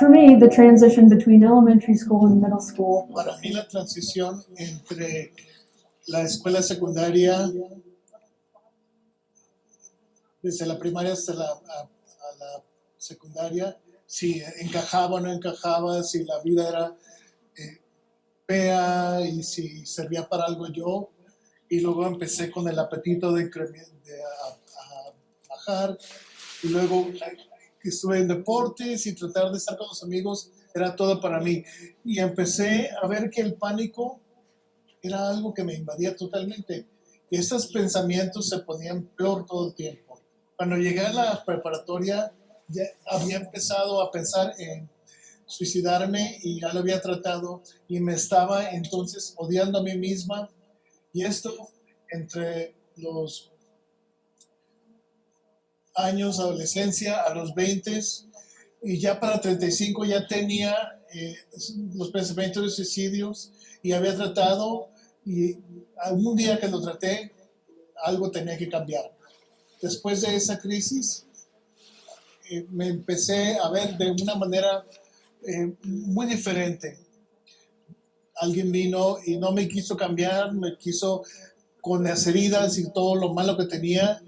For me, the transition between elementary school and middle school Para mí la transición entre la escuela secundaria, desde la primaria hasta a la secundaria, si encajaba o no encajaba, si la vida era fea y si servía para algo yo. Y luego empecé con el apetito de a bajar. Y luego estuve en deportes y tratar de estar con los amigos era todo para mí. Y empecé a ver que el pánico era algo que me invadía totalmente. Y estos pensamientos se ponían peor todo el tiempo. Cuando llegué a la preparatoria, ya había empezado a pensar en suicidarme y ya lo había tratado y me estaba entonces odiando a mí misma. Y esto entre los años de adolescencia a los 20 y ya para 35 ya tenía los pensamientos de suicidios y había tratado y algún día que lo traté algo tenía que cambiar. Después de esa crisis me empecé a ver de una manera muy diferente. Alguien vino y no me quiso cambiar, me quiso con las heridas y todo lo malo que tenía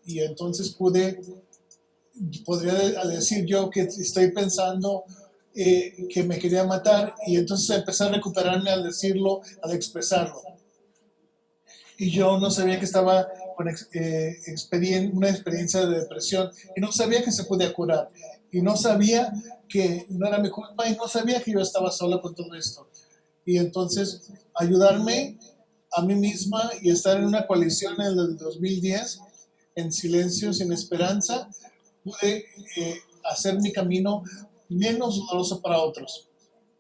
y entonces podría decir yo que estoy pensando que me quería matar y entonces empecé a recuperarme al decirlo, al expresarlo. Y yo no sabía que estaba con una experiencia de depresión y no sabía que se podía curar y no sabía que no era mi culpa y no sabía que yo estaba sola con todo esto. Y entonces ayudarme a mí misma y estar en una coalición en el 2010 en silencio, sin esperanza, pude hacer mi camino menos doloroso para otros.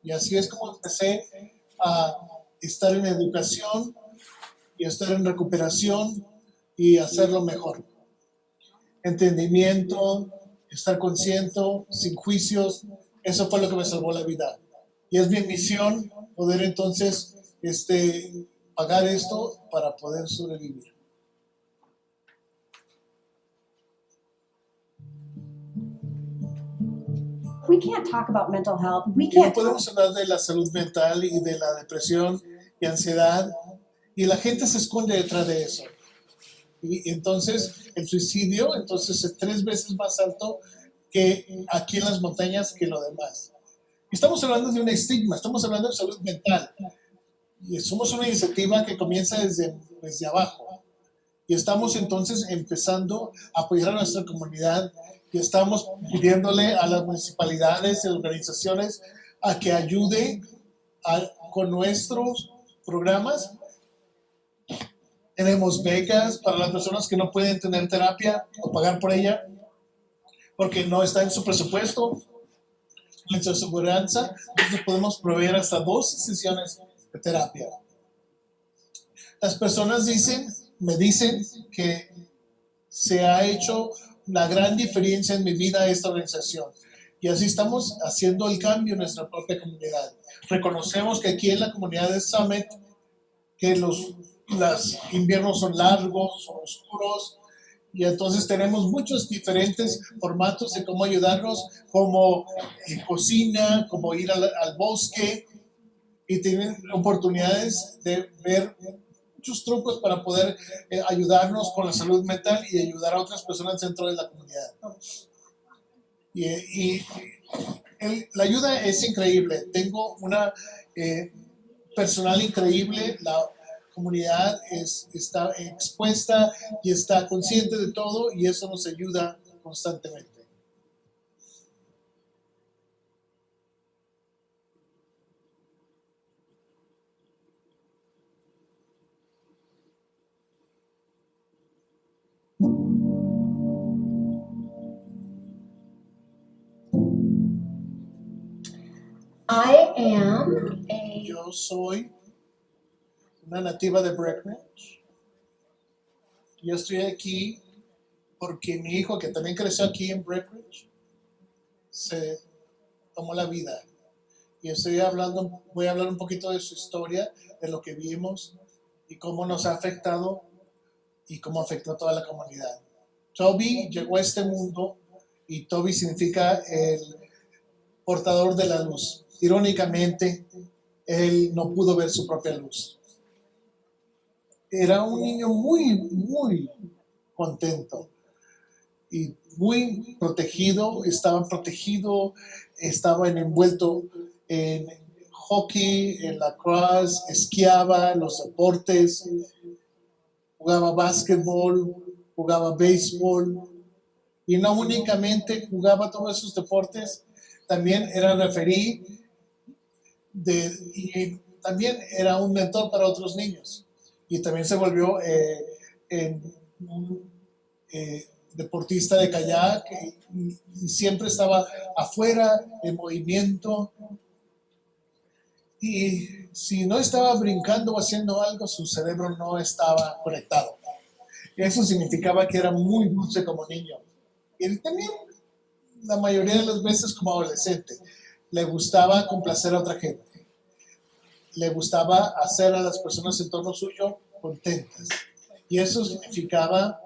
Y así es como empecé a estar en educación y estar en recuperación y hacerlo mejor. Entendimiento, estar consciente, sin juicios, eso fue lo que me salvó la vida. Y es mi misión poder entonces pagar esto para poder sobrevivir. We can't talk about mental health. We Y no can't talk podemos hablar de la salud mental y de la depresión y ansiedad y la gente se esconde detrás de eso. Y entonces el suicidio entonces es 3 veces más alto que aquí en las montañas que lo demás. Estamos hablando de un estigma, estamos hablando de salud mental. Y somos una iniciativa que comienza desde abajo. Y estamos entonces empezando a apoyar a nuestra comunidad y estamos pidiéndole a las municipalidades y organizaciones a que ayuden con nuestros programas. Tenemos becas para las personas que no pueden tener terapia o pagar por ella porque no está en su presupuesto, en su aseguranza. Entonces podemos proveer hasta 12 sesiones de terapia. Las personas me dicen que se ha hecho una gran diferencia en mi vida esta organización. Y así estamos haciendo el cambio en nuestra propia comunidad. Reconocemos que aquí en la comunidad de Summit, que los inviernos son largos, son oscuros, y entonces tenemos muchos diferentes formatos de cómo ayudarnos, como cocina, como ir al bosque, y tienen oportunidades de ver muchos trucos para poder ayudarnos con la salud mental y ayudar a otras personas dentro de la comunidad. La ayuda es increíble. Tengo una personal increíble. La comunidad está expuesta y está consciente de todo y eso nos ayuda constantemente. I am a Yo soy una nativa de Breckenridge. Yo estoy aquí porque mi hijo, que también creció aquí en Breckenridge, se tomó la vida. Y voy a hablar un poquito de su historia, de lo que vimos y cómo nos ha afectado y cómo afectó a toda la comunidad. Toby llegó a este mundo y Toby significa portador de la luz. Irónicamente, él no pudo ver su propia luz. Era un niño muy contento y muy protegido, estaba envuelto en hockey, en lacrosse, esquiaba, en los deportes, jugaba básquetbol, jugaba béisbol, y no únicamente jugaba todos esos deportes, también era referí y también era un mentor para otros niños. Y también se volvió un deportista de kayak y siempre estaba afuera, en movimiento. Y si no estaba brincando o haciendo algo, su cerebro no estaba conectado. Eso significaba que era muy dulce como niño. Y también, la mayoría de las veces como adolescente, le gustaba complacer a otra gente. Le gustaba hacer a las personas en torno suyo contentas. Y eso significaba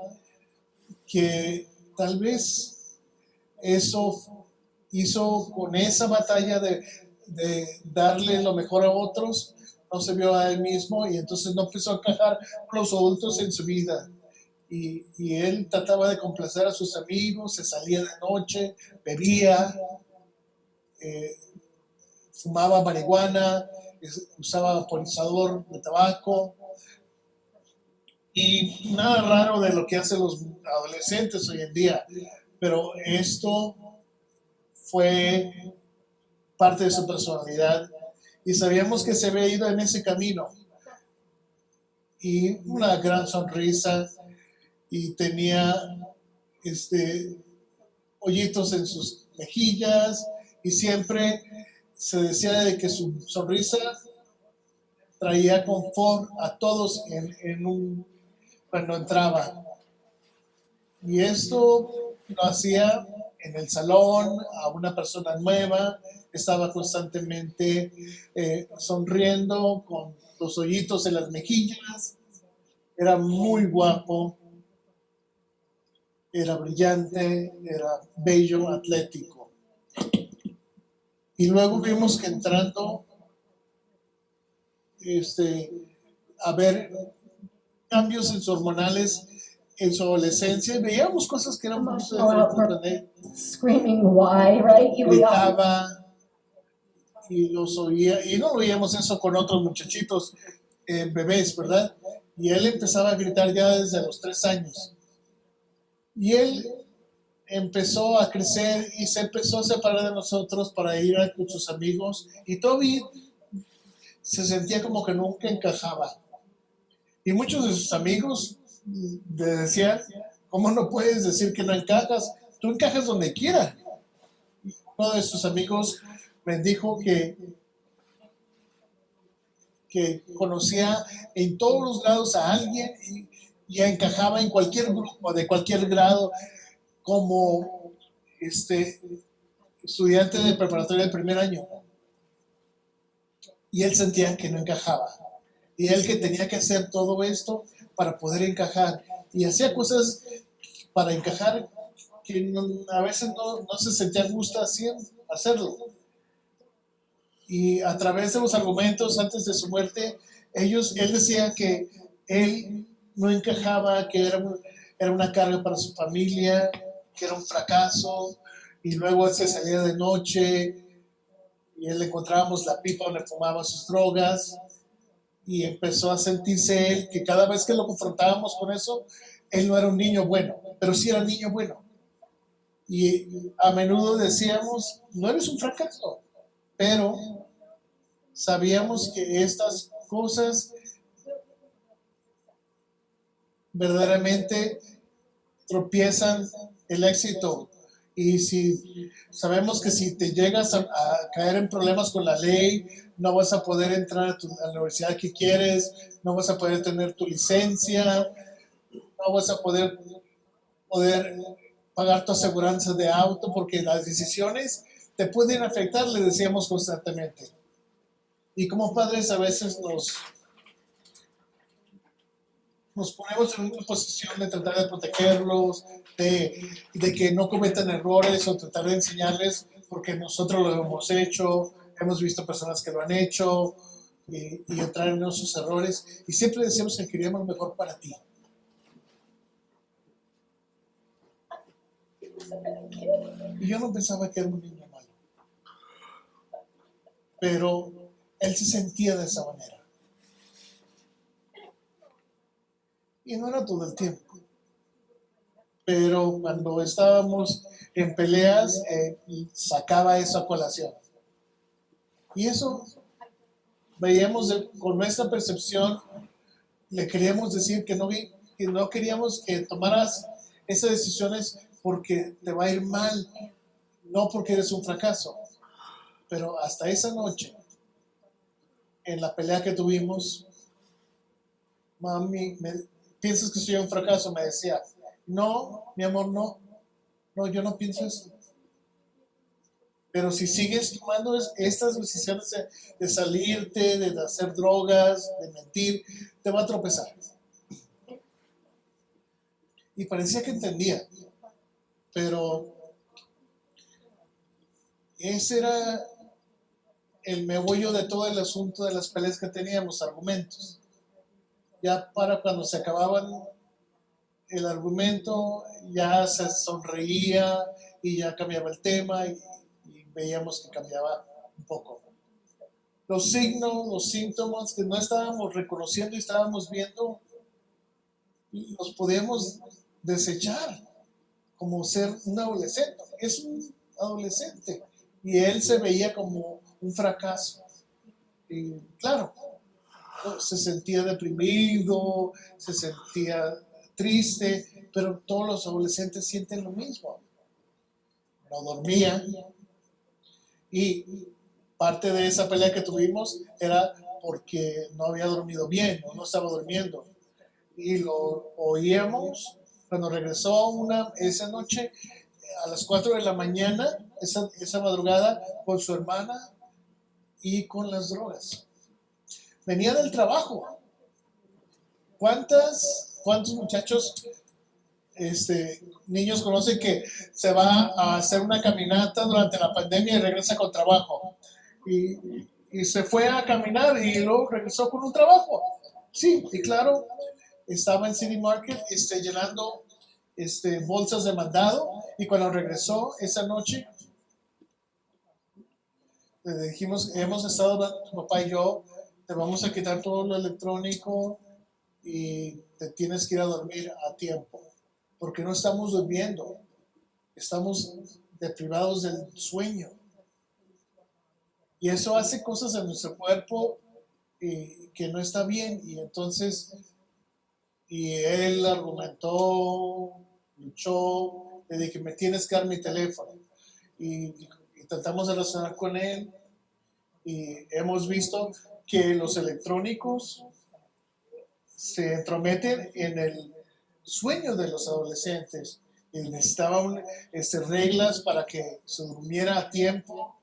que tal vez eso hizo con esa batalla de darle lo mejor a otros, no se vio a él mismo y entonces no empezó a encajar con los adultos en su vida. Y él trataba de complacer a sus amigos, se salía de noche, bebía, fumaba marihuana, usaba vaporizador de tabaco. Y nada raro de lo que hacen los adolescentes hoy en día, pero esto fue parte de su personalidad y sabíamos que se había ido en ese camino. Y una gran sonrisa y tenía hoyitos en sus mejillas y siempre se decía de que su sonrisa traía confort a todos cuando entraba. Y esto lo hacía en el salón, a una persona nueva, estaba constantemente sonriendo con los hoyitos en las mejillas, era muy guapo, era brillante, era bello, atlético. Y luego vimos que entrando a ver cambios en sus hormonales en su adolescencia, y veíamos cosas que eran muy diferentes. Screaming why, right? Gritaba y los oía, y no oíamos eso con otros muchachitos, bebés, ¿verdad? Y él empezaba a gritar ya desde los 3 años. Y él empezó a crecer y se empezó a separar de nosotros para ir con sus amigos, y todavía se sentía como que nunca encajaba. Y muchos de sus amigos le decían, ¿cómo no puedes decir que no encajas? Tú encajas donde quiera. Uno de sus amigos me dijo que conocía en todos los grados a alguien y encajaba en cualquier grupo, de cualquier grado, como estudiante de preparatoria del primer año. Y él sentía que no encajaba. Y él que tenía que hacer todo esto para poder encajar. Y hacía cosas para encajar que a veces no se sentía a gusto hacerlo. Y a través de los argumentos antes de su muerte, él decía que él no encajaba, que era una carga para su familia, que era un fracaso. Y luego él se salía de noche y él le encontrábamos la pipa donde fumaba sus drogas. Y empezó a sentirse él que cada vez que lo confrontábamos con eso, él no era un niño bueno, pero sí era un niño bueno. Y a menudo decíamos, no eres un fracaso, pero sabíamos que estas cosas verdaderamente tropiezan el éxito. Y si sabemos que si te llegas a caer en problemas con la ley, no vas a poder entrar a la universidad que quieres, no vas a poder tener tu licencia, no vas a poder pagar tu aseguranza de auto, porque las decisiones te pueden afectar, le decíamos constantemente. Y como padres a veces nos ponemos en una posición de tratar de protegerlos, de que no cometan errores o tratar de enseñarles porque nosotros lo hemos hecho, hemos visto personas que lo han hecho y entrar en esos errores. Y siempre decíamos que queríamos mejor para ti. Y yo no pensaba que era un niño malo. Pero él se sentía de esa manera. Y no era todo el tiempo. Pero cuando estábamos en peleas, sacaba eso a colación. Y eso veíamos con nuestra percepción, le queríamos decir que no queríamos que tomaras esas decisiones porque te va a ir mal, no porque eres un fracaso. Pero hasta esa noche, en la pelea que tuvimos, mami, ¿piensas que soy un fracaso? Me decía, no, mi amor, no, yo no pienso eso. Pero si sigues tomando estas decisiones de salirte, de hacer drogas, de mentir, te va a tropezar. Y parecía que entendía, pero ese era el meollo de todo el asunto de las peleas que teníamos, argumentos. Ya para cuando se acababan el argumento, ya se sonreía y ya cambiaba el tema y veíamos que cambiaba un poco. Los signos, los síntomas que no estábamos reconociendo y estábamos viendo, los podíamos desechar como ser un adolescente. Es un adolescente y él se veía como un fracaso. Y claro, se sentía deprimido, se sentía triste, pero todos los adolescentes sienten lo mismo. No dormía y parte de esa pelea que tuvimos era porque no había dormido bien, no estaba durmiendo. Y lo oíamos cuando regresó esa noche a las 4 de la mañana, esa madrugada, con su hermana y con las drogas. Venía del trabajo. ¿Cuántos muchachos, niños conocen que se va a hacer una caminata durante la pandemia y regresa con trabajo? Y se fue a caminar y luego regresó con un trabajo. Sí, y claro, estaba en City Market llenando bolsas de mandado y cuando regresó esa noche le dijimos, hemos estado, tu papá y yo, te vamos a quitar todo lo electrónico y te tienes que ir a dormir a tiempo, porque no estamos durmiendo, estamos deprivados del sueño. Y eso hace cosas en nuestro cuerpo que no está bien. Y entonces, y él argumentó, luchó, le dije, me tienes que dar mi teléfono. Y tratamos de relacionar con él y hemos visto que los electrónicos se entrometen en el sueño de los adolescentes y necesitaban reglas para que se durmiera a tiempo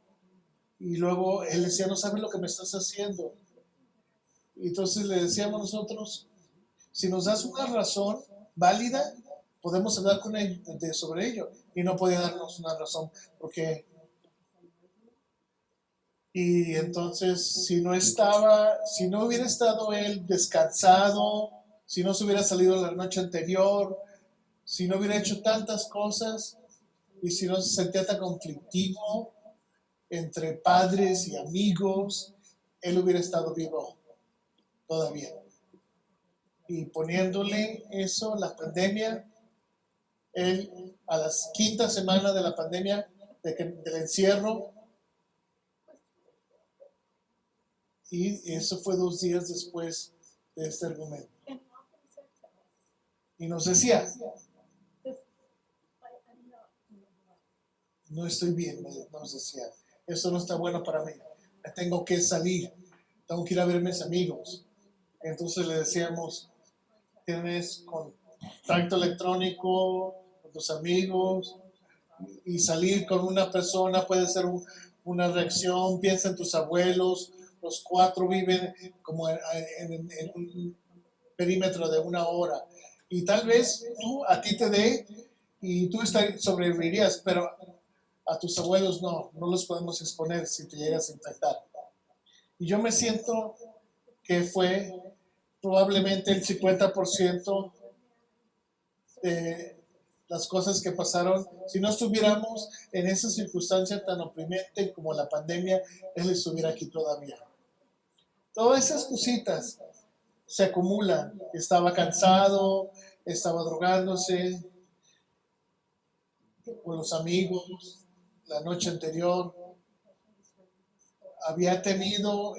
y luego él decía, no sabes lo que me estás haciendo. Y entonces le decíamos nosotros, si nos das una razón válida, podemos hablar con él sobre ello. Y no podía darnos una razón porque... Y entonces, si no hubiera estado él descansado, si no se hubiera salido la noche anterior, si no hubiera hecho tantas cosas y si no se sentía tan conflictivo entre padres y amigos, él hubiera estado vivo todavía. Y poniéndole eso, la pandemia, él a las 5ª semana de la pandemia, del encierro, y eso fue 2 días después de este argumento. Y nos decía, no estoy bien, nos decía, eso no está bueno para mí, me tengo que salir, tengo que ir a ver a mis amigos. Entonces le decíamos, tienes contacto electrónico con tus amigos y salir con una persona puede ser una reacción, piensa en tus abuelos, los 4 viven como en un perímetro de 1 hora y tal vez a ti te dé y tú sobrevivirías, pero a tus abuelos no los podemos exponer si te llegas a infectar. Y yo me siento que fue probablemente el 50% de las cosas que pasaron. Si no estuviéramos en esa circunstancia tan oprimente como la pandemia, él estuviera aquí todavía. Todas esas cositas se acumulan. Estaba cansado, estaba drogándose con los amigos la noche anterior. Había tenido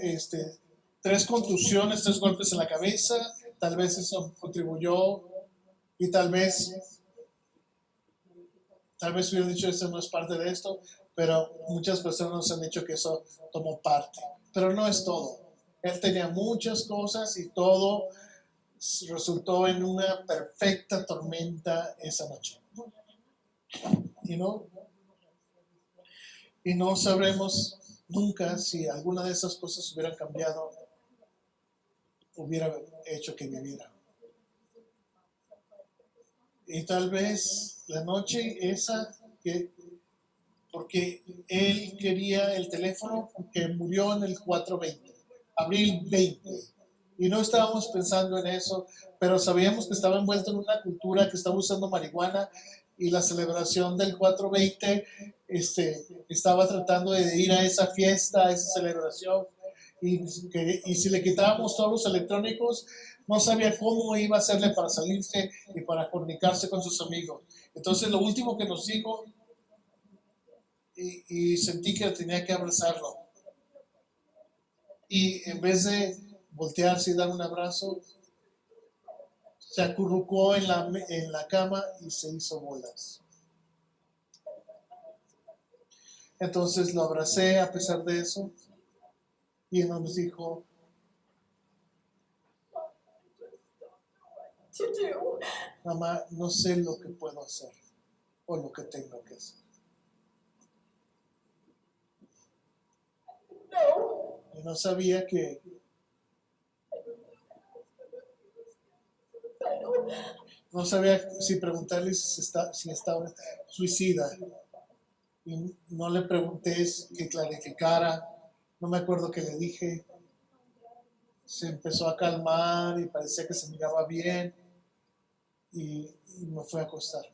3 contusiones, 3 golpes en la cabeza. Tal vez eso contribuyó y tal vez hubiera dicho eso no es parte de esto, pero muchas personas nos han dicho que eso tomó parte. Pero no es todo. Él tenía muchas cosas y todo resultó en una perfecta tormenta esa noche. Y no sabremos nunca si alguna de esas cosas hubieran cambiado, hubiera hecho que viviera. Y tal vez la noche esa, porque él quería el teléfono que murió en el 4/20, abril 20. Y no estábamos pensando en eso, pero sabíamos que estaba envuelto en una cultura que estaba usando marihuana y la celebración del 4/20 estaba tratando de ir a esa fiesta, a esa celebración. Y si le quitábamos todos los electrónicos, no sabía cómo iba a hacerle para salirse y para comunicarse con sus amigos. Entonces lo último que nos dijo, y sentí que tenía que abrazarlo. Y en vez de voltearse y dar un abrazo, se acurrucó en la cama y se hizo bolas. Entonces lo abracé a pesar de eso y nos dijo, mamá, no sé lo que puedo hacer o lo que tengo que hacer. Y no sabía que no sabía si preguntarle si estaba suicida. Y no le pregunté que clarificara. No me acuerdo qué le dije. Se empezó a calmar y parecía que se miraba bien. Y me fui a acostar.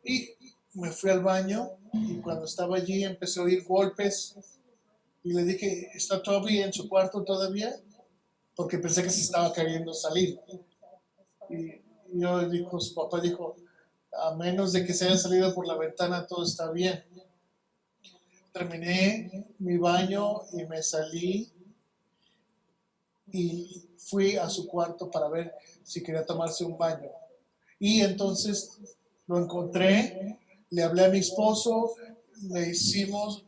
Y me fui al baño y cuando estaba allí empecé a oír golpes. Y le dije, ¿está todavía en su cuarto todavía? Porque pensé que se estaba queriendo salir. Y su papá dijo, a menos de que se haya salido por la ventana, todo está bien. Terminé mi baño y me salí y fui a su cuarto para ver si quería tomarse un baño. Y entonces lo encontré, le hablé a mi esposo, le hicimos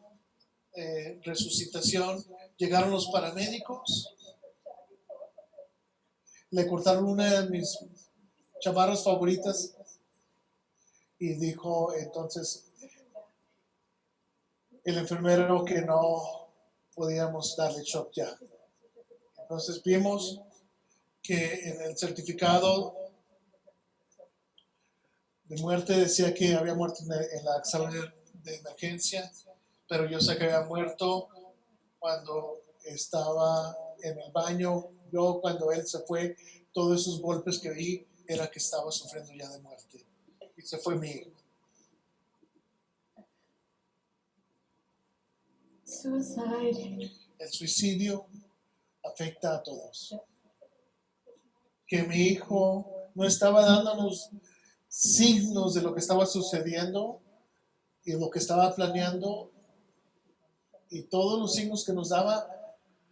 resucitación, llegaron los paramédicos, le cortaron una de mis chamarras favoritas y dijo entonces el enfermero que no podíamos darle shock ya. Entonces vimos que en el certificado de muerte decía que había muerto en la sala de emergencia, pero yo sé que había muerto cuando estaba en el baño. Yo cuando él se fue, todos esos golpes que vi era que estaba sufriendo ya de muerte. Y se fue mi hijo. Suicide. El suicidio afecta a todos. Que mi hijo no estaba dándonos signos de lo que estaba sucediendo y lo que estaba planeando, y todos los signos que nos daba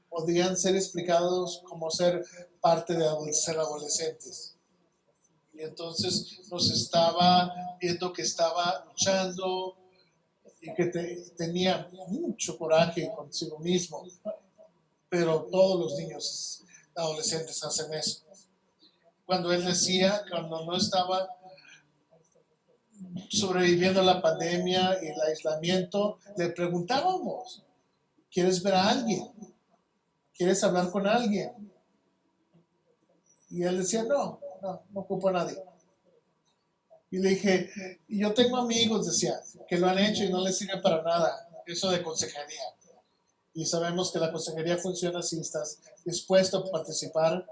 podían ser explicados como ser parte de ser adolescentes. Y entonces nos estaba viendo que estaba luchando y que tenía mucho coraje consigo mismo, pero todos los niños adolescentes hacen eso. Cuando él decía, cuando no estaba sobreviviendo a la pandemia y el aislamiento, le preguntábamos, ¿quieres ver a alguien? ¿Quieres hablar con alguien? Y él decía, no ocupo a nadie. Y le dije, yo tengo amigos, decía, que lo han hecho y no les sirve para nada, eso de consejería. Y sabemos que la consejería funciona si estás dispuesto a participar.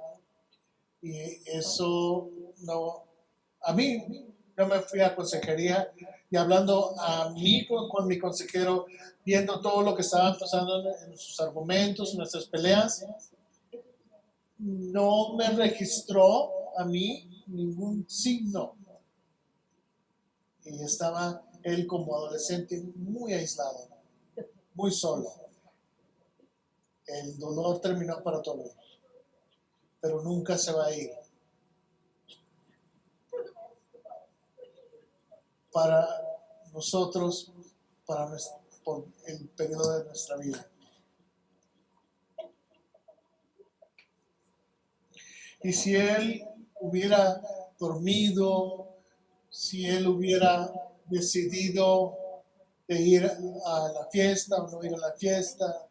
Y eso no, a mí no me fui a consejería y hablando a mí con mi consejero, viendo todo lo que estaba pasando en sus argumentos, en nuestras peleas, no me registró a mí ningún signo. Y estaba él como adolescente muy aislado, muy solo. El dolor terminó para todos, pero nunca se va a ir. Para nosotros, por el periodo de nuestra vida. Y si él hubiera dormido, si él hubiera decidido de ir a la fiesta o no ir a la fiesta,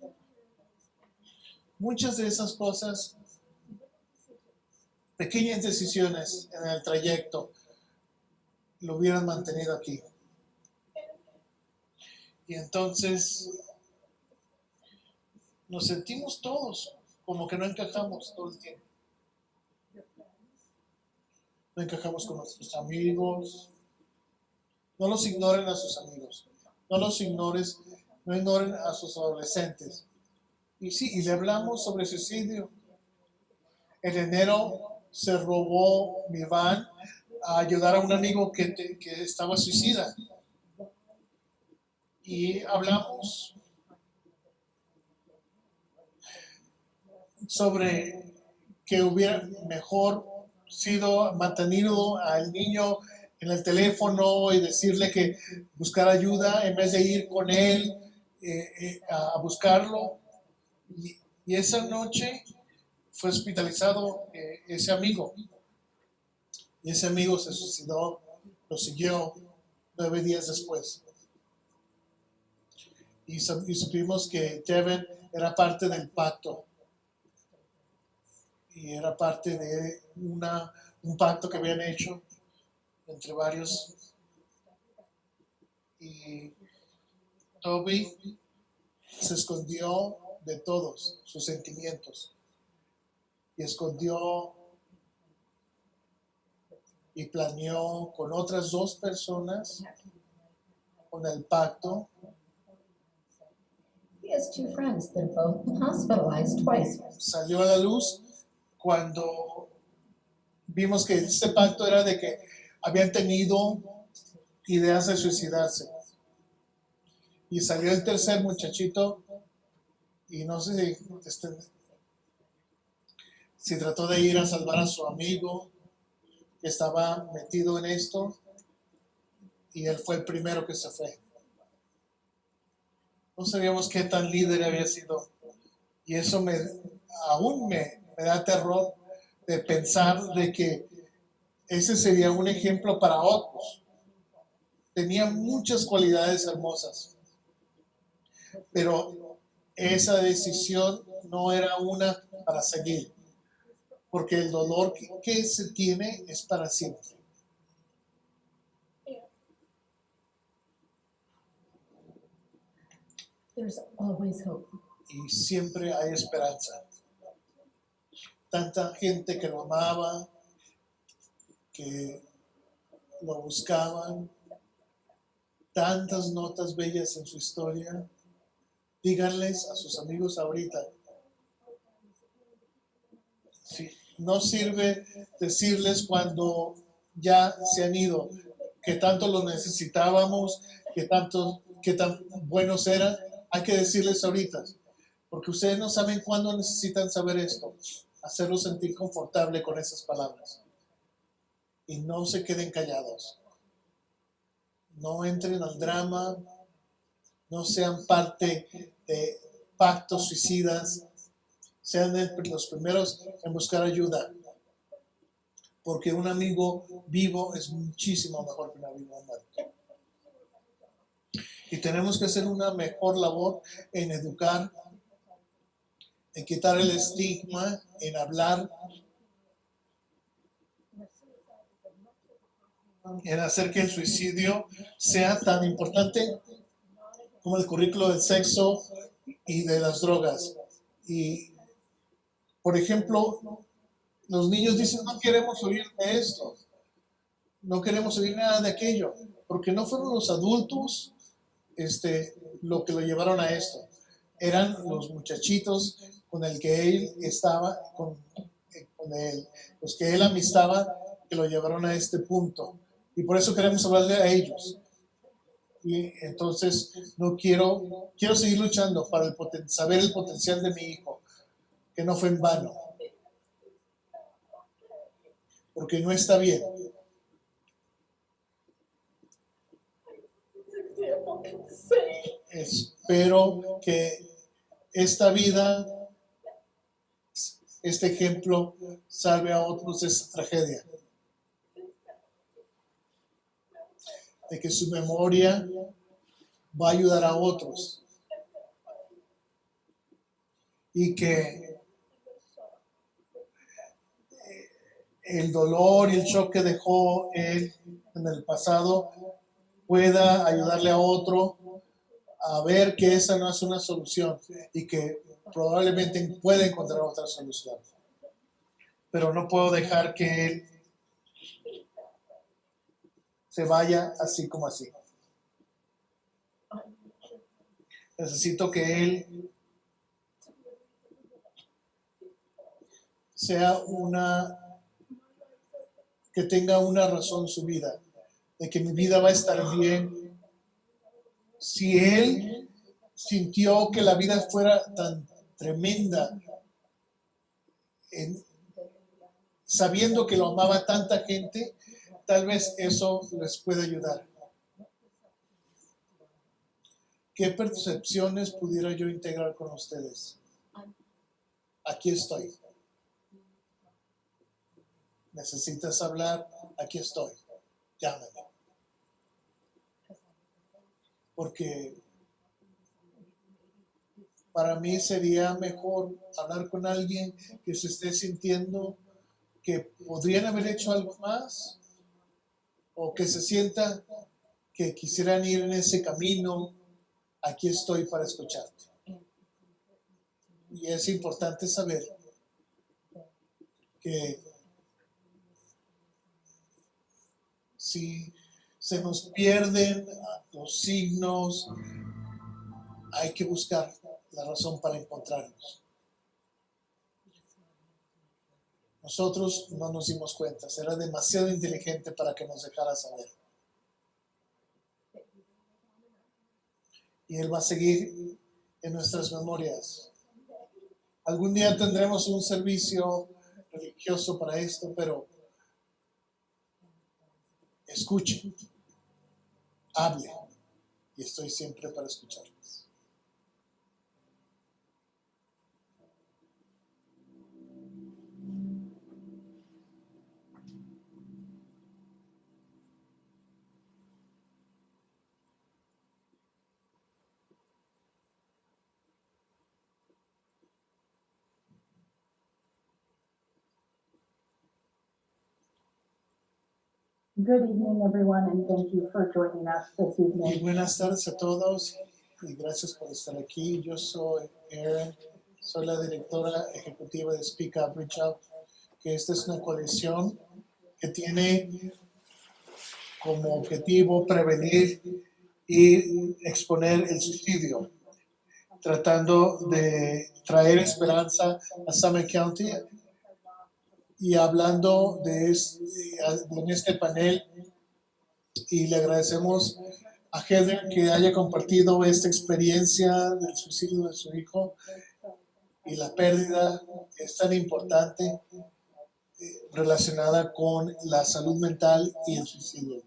muchas de esas cosas, pequeñas decisiones en el trayecto, lo hubieran mantenido aquí. Y entonces nos sentimos todos como que no encajamos todo el tiempo. No encajamos con nuestros amigos. No los ignoren a sus amigos. No los ignores, no ignoren a sus adolescentes. Y sí, y le hablamos sobre suicidio. En enero se robó mi van a ayudar a un amigo que estaba suicida. Y hablamos sobre que hubiera mejor sido mantenido al niño en el teléfono y decirle que buscar ayuda en vez de ir con él a buscarlo. Y esa noche fue hospitalizado ese amigo. Y ese amigo se suicidó, lo siguió 9 días después. Y supimos que Devin era parte del pacto. Y era parte de un pacto que habían hecho entre varios. Y Toby se escondió de todos sus sentimientos. Y escondió y planeó con otras 2 personas con el pacto. He has 2 friends that have both been hospitalized twice. Salió a la luz cuando vimos que este pacto era de que habían tenido ideas de suicidarse. Y salió el tercer muchachito y no sé si trató de ir a salvar a su amigo que estaba metido en esto y él fue el primero que se fue. No sabíamos qué tan líder había sido y eso aún me da terror de pensar de que ese sería un ejemplo para otros. Tenía muchas cualidades hermosas, pero esa decisión no era una para seguir, porque el dolor que se tiene es para siempre. There's always hope. Y siempre hay esperanza. Tanta gente que lo amaba, que lo buscaban, tantas notas bellas en su historia. Díganles a sus amigos ahorita. Sí, no sirve decirles cuando ya se han ido, que tanto lo necesitábamos, que tan buenos eran. Hay que decirles ahorita, porque ustedes no saben cuándo necesitan saber esto. Hacerlos sentir confortable con esas palabras. Y no se queden callados. No entren al drama. No sean parte de pactos suicidas. Sean los primeros en buscar ayuda. Porque un amigo vivo es muchísimo mejor que un amigo muerto. Y tenemos que hacer una mejor labor en educar, en quitar el estigma, en hablar. en hacer que el suicidio sea tan importante como el currículo del sexo y de las drogas. Y, por ejemplo, los niños dicen, no queremos oír de esto, no queremos oír nada de aquello, porque no fueron los adultos lo que lo llevaron a esto. Eran los muchachitos con el que él estaba, los que él amistaba, que lo llevaron a este punto. Y por eso queremos hablarle a ellos. Y entonces quiero seguir luchando para saber el potencial de mi hijo, que no fue en vano, porque no está bien. Example can say. Espero que esta vida, este ejemplo, salve a otros de esta tragedia. De que su memoria va a ayudar a otros. Y que el dolor y el shock que dejó él en el pasado pueda ayudarle a otro a ver que esa no es una solución y que probablemente pueda encontrar otra solución. Pero no puedo dejar que él se vaya así como así. Necesito que él que tenga una razón su vida, de que mi vida va a estar bien. Si él sintió que la vida fuera tan tremenda, sabiendo que lo amaba tanta gente, tal vez eso les puede ayudar. ¿Qué percepciones pudiera yo integrar con ustedes? Aquí estoy. ¿Necesitas hablar? Aquí estoy. Llámame. Porque para mí sería mejor hablar con alguien que se esté sintiendo que podrían haber hecho algo más o que se sienta que quisieran ir en ese camino. Aquí estoy para escucharte. Y es importante saber que si se nos pierden los signos, hay que buscar la razón para encontrarnos. Nosotros no nos dimos cuenta, era demasiado inteligente para que nos dejara saber. Y Él va a seguir en nuestras memorias. Algún día tendremos un servicio religioso para esto, pero escuchen, hable, y estoy siempre para escucharles. Good evening, everyone, and thank you for joining us this Y evening. buenas tardes a todos y gracias por estar aquí. Yo soy Erin, soy la directora ejecutiva de Speak Up, Reach Out, que esta es una coalición que tiene como objetivo prevenir y exponer el suicidio, tratando de traer esperanza a Summit County. Y hablando en este panel, y le agradecemos a Heather que haya compartido esta experiencia del suicidio de su hijo y la pérdida es tan importante relacionada con la salud mental y el suicidio.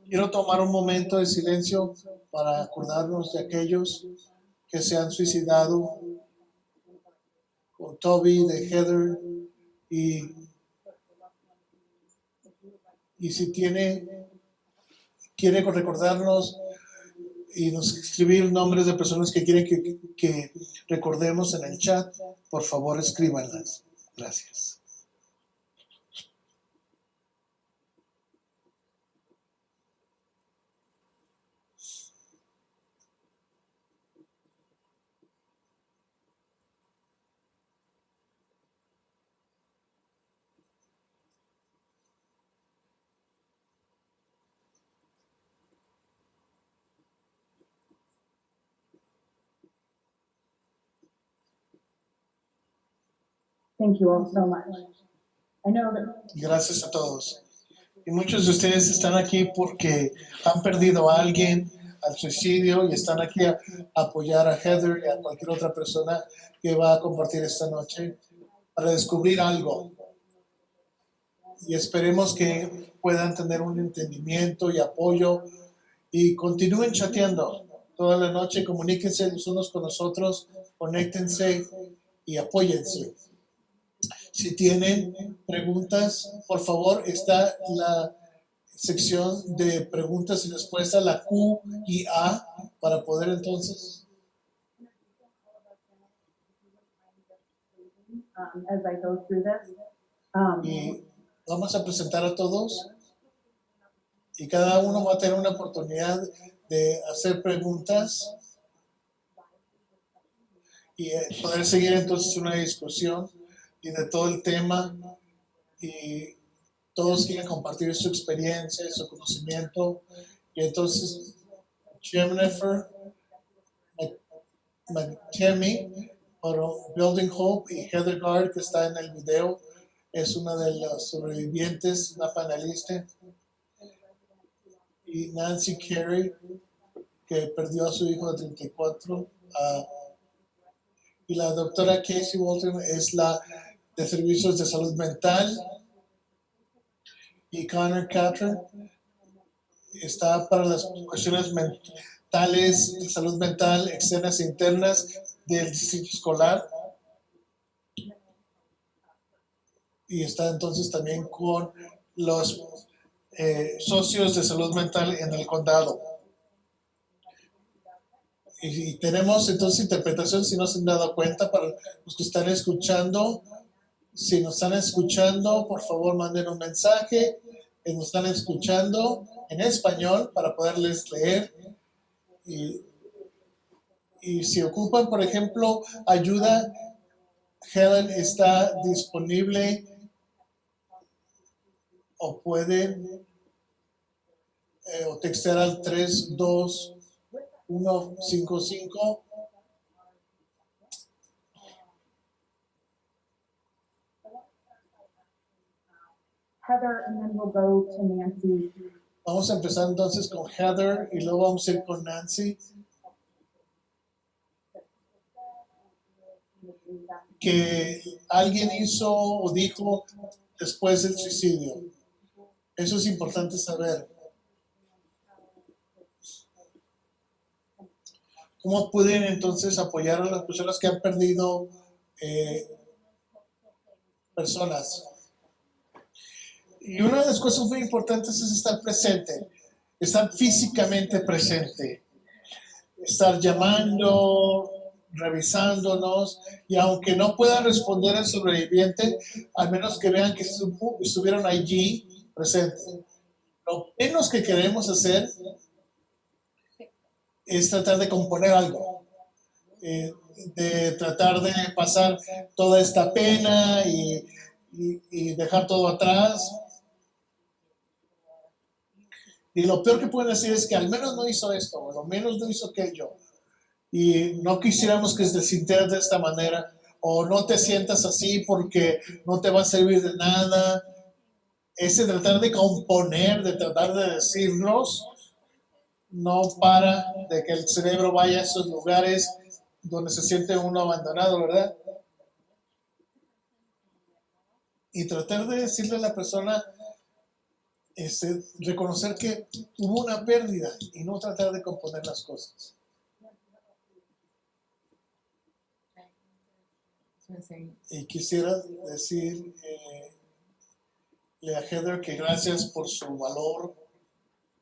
Quiero tomar un momento de silencio para acordarnos de aquellos que se han suicidado, con Toby, de Heather, y si quiere recordarnos y nos escribir nombres de personas que quieren que recordemos en el chat, por favor escríbanlas. Gracias. Thank you all so much. I know that Gracias a todos. Y muchos de ustedes están aquí porque han perdido a alguien al suicidio y están aquí a apoyar a Heather y a cualquier otra persona que va a compartir esta noche para descubrir algo. Y esperemos que puedan tener un entendimiento y apoyo y continúen chateando toda la noche, comuníquense los unos con los otros, conéctense y apóyense. Si tienen preguntas, por favor, está la sección de preguntas y respuestas, la Q y A, para poder entonces. as I go through this. Y vamos a presentar a todos y cada uno va a tener una oportunidad de hacer preguntas y poder seguir entonces una discusión y de todo el tema y todos quieren compartir su experiencia, su conocimiento y entonces Jennifer McTemmy por Building Hope y Heather Gard, que está en el video, es una de las sobrevivientes, una panelista, y Nancy Carey, que perdió a su hijo de 34, y la doctora Casey Walton es la de Servicios de Salud Mental, y Connor Catron está para las cuestiones mentales, de salud mental, externas e internas del distrito escolar, y está entonces también con los socios de salud mental en el condado. Y tenemos entonces interpretación, si no se han dado cuenta, para los que están escuchando. Si nos están escuchando, por favor manden un mensaje. Nos están escuchando en español para poderles leer. Y si ocupan, por ejemplo, ayuda, Helen está disponible o pueden o textear al 32155. Heather, and then we'll go to Nancy. Vamos a empezar entonces con Heather y luego vamos a ir con Nancy. Que alguien hizo o dijo después del suicidio. Eso es importante saber. ¿Cómo pueden entonces apoyar a las personas que han perdido personas? Y una de las cosas muy importantes es estar presente, estar físicamente presente, estar llamando, revisándonos, y aunque no pueda responder el sobreviviente, al menos que vean que estuvieron allí presentes. Lo menos que queremos hacer es tratar de componer algo, de tratar de pasar toda esta pena y dejar todo atrás. Y lo peor que pueden decir es que al menos no hizo esto, o al menos no hizo aquello. Y no quisiéramos que te sintieras de esta manera, o no te sientas así porque no te va a servir de nada. Ese tratar de componer, de tratar de decirnos, no para de que el cerebro vaya a esos lugares donde se siente uno abandonado, ¿verdad? Y tratar de decirle a la persona, reconocer que hubo una pérdida y no tratar de componer las cosas. Y quisiera decirle a Heather que gracias por su valor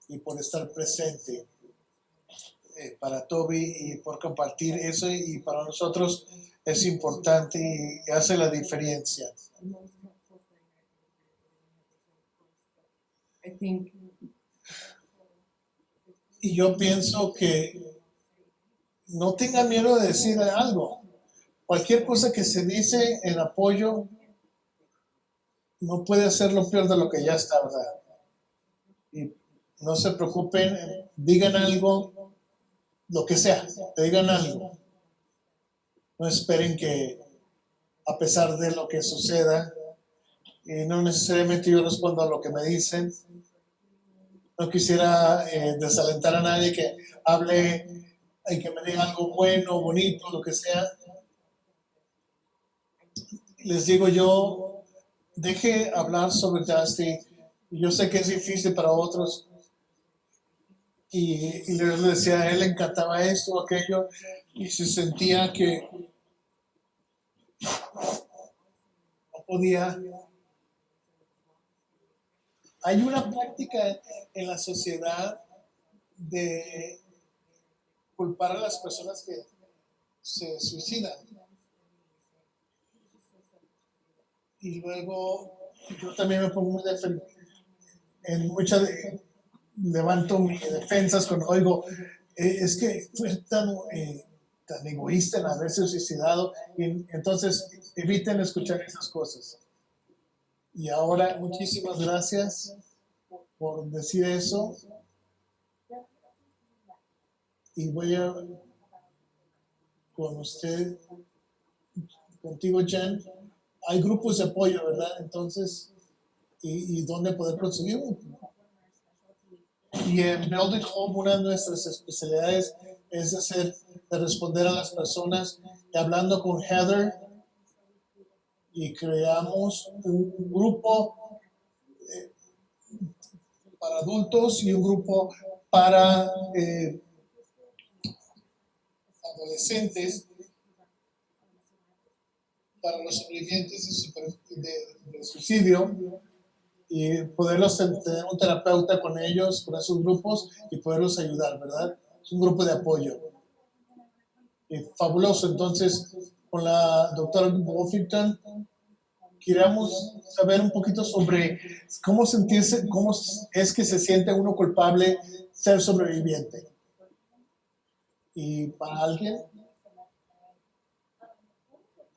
y por estar presente para Toby y por compartir eso, y para nosotros es importante y hace la diferencia. Y yo pienso que no tengan miedo de decir algo. Cualquier cosa que se dice en apoyo no puede ser lo peor de lo que ya está, ¿verdad? Y no se preocupen, digan algo, lo que sea, te digan algo. No esperen que a pesar de lo que suceda. Y no necesariamente yo respondo a lo que me dicen. No quisiera desalentar a nadie que hable y que me diga algo bueno, bonito, lo que sea. Les digo yo, deje hablar sobre Dusty. Yo sé que es difícil para otros. Y les decía, a él le encantaba esto, aquello, y se sentía que no podía. Hay una práctica en la sociedad de culpar a las personas que se suicidan. Y luego yo también me pongo muy en muchas levanto mis defensas cuando oigo, es que fue tan egoísta en haberse suicidado, y entonces eviten escuchar esas cosas. Y ahora, muchísimas gracias por decir eso. Y voy a con usted, contigo, Jen. Hay grupos de apoyo, ¿verdad? Entonces, y dónde poder conseguir uno. Y en Building Home, una de nuestras especialidades es de responder a las personas, y hablando con Heather, y creamos un grupo para adultos y un grupo para adolescentes, para los sobrevivientes de suicidio, y poderlos tener un terapeuta con ellos, con esos grupos, y poderlos ayudar, ¿verdad? Es un grupo de apoyo. Fabuloso. Entonces, con la doctora Buffington, queríamos saber un poquito sobre cómo sentirse, cómo es que se siente uno culpable ser sobreviviente. Y para alguien,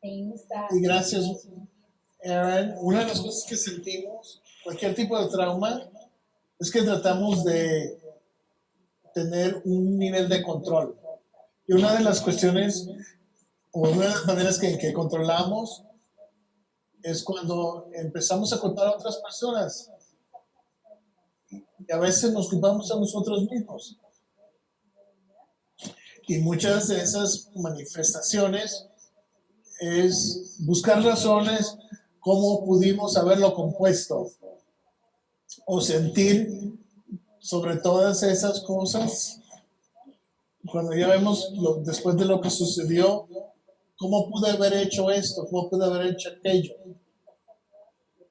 y gracias, Aaron, una de las cosas que sentimos, cualquier tipo de trauma, es que tratamos de tener un nivel de control. Y una de las cuestiones, o una de las maneras que controlamos, es cuando empezamos a culpar a otras personas. Y a veces nos culpamos a nosotros mismos. Y muchas de esas manifestaciones es buscar razones cómo pudimos haberlo compuesto, o sentir sobre todas esas cosas. Cuando ya vemos después de lo que sucedió, cómo pude haber hecho esto, cómo pude haber hecho aquello.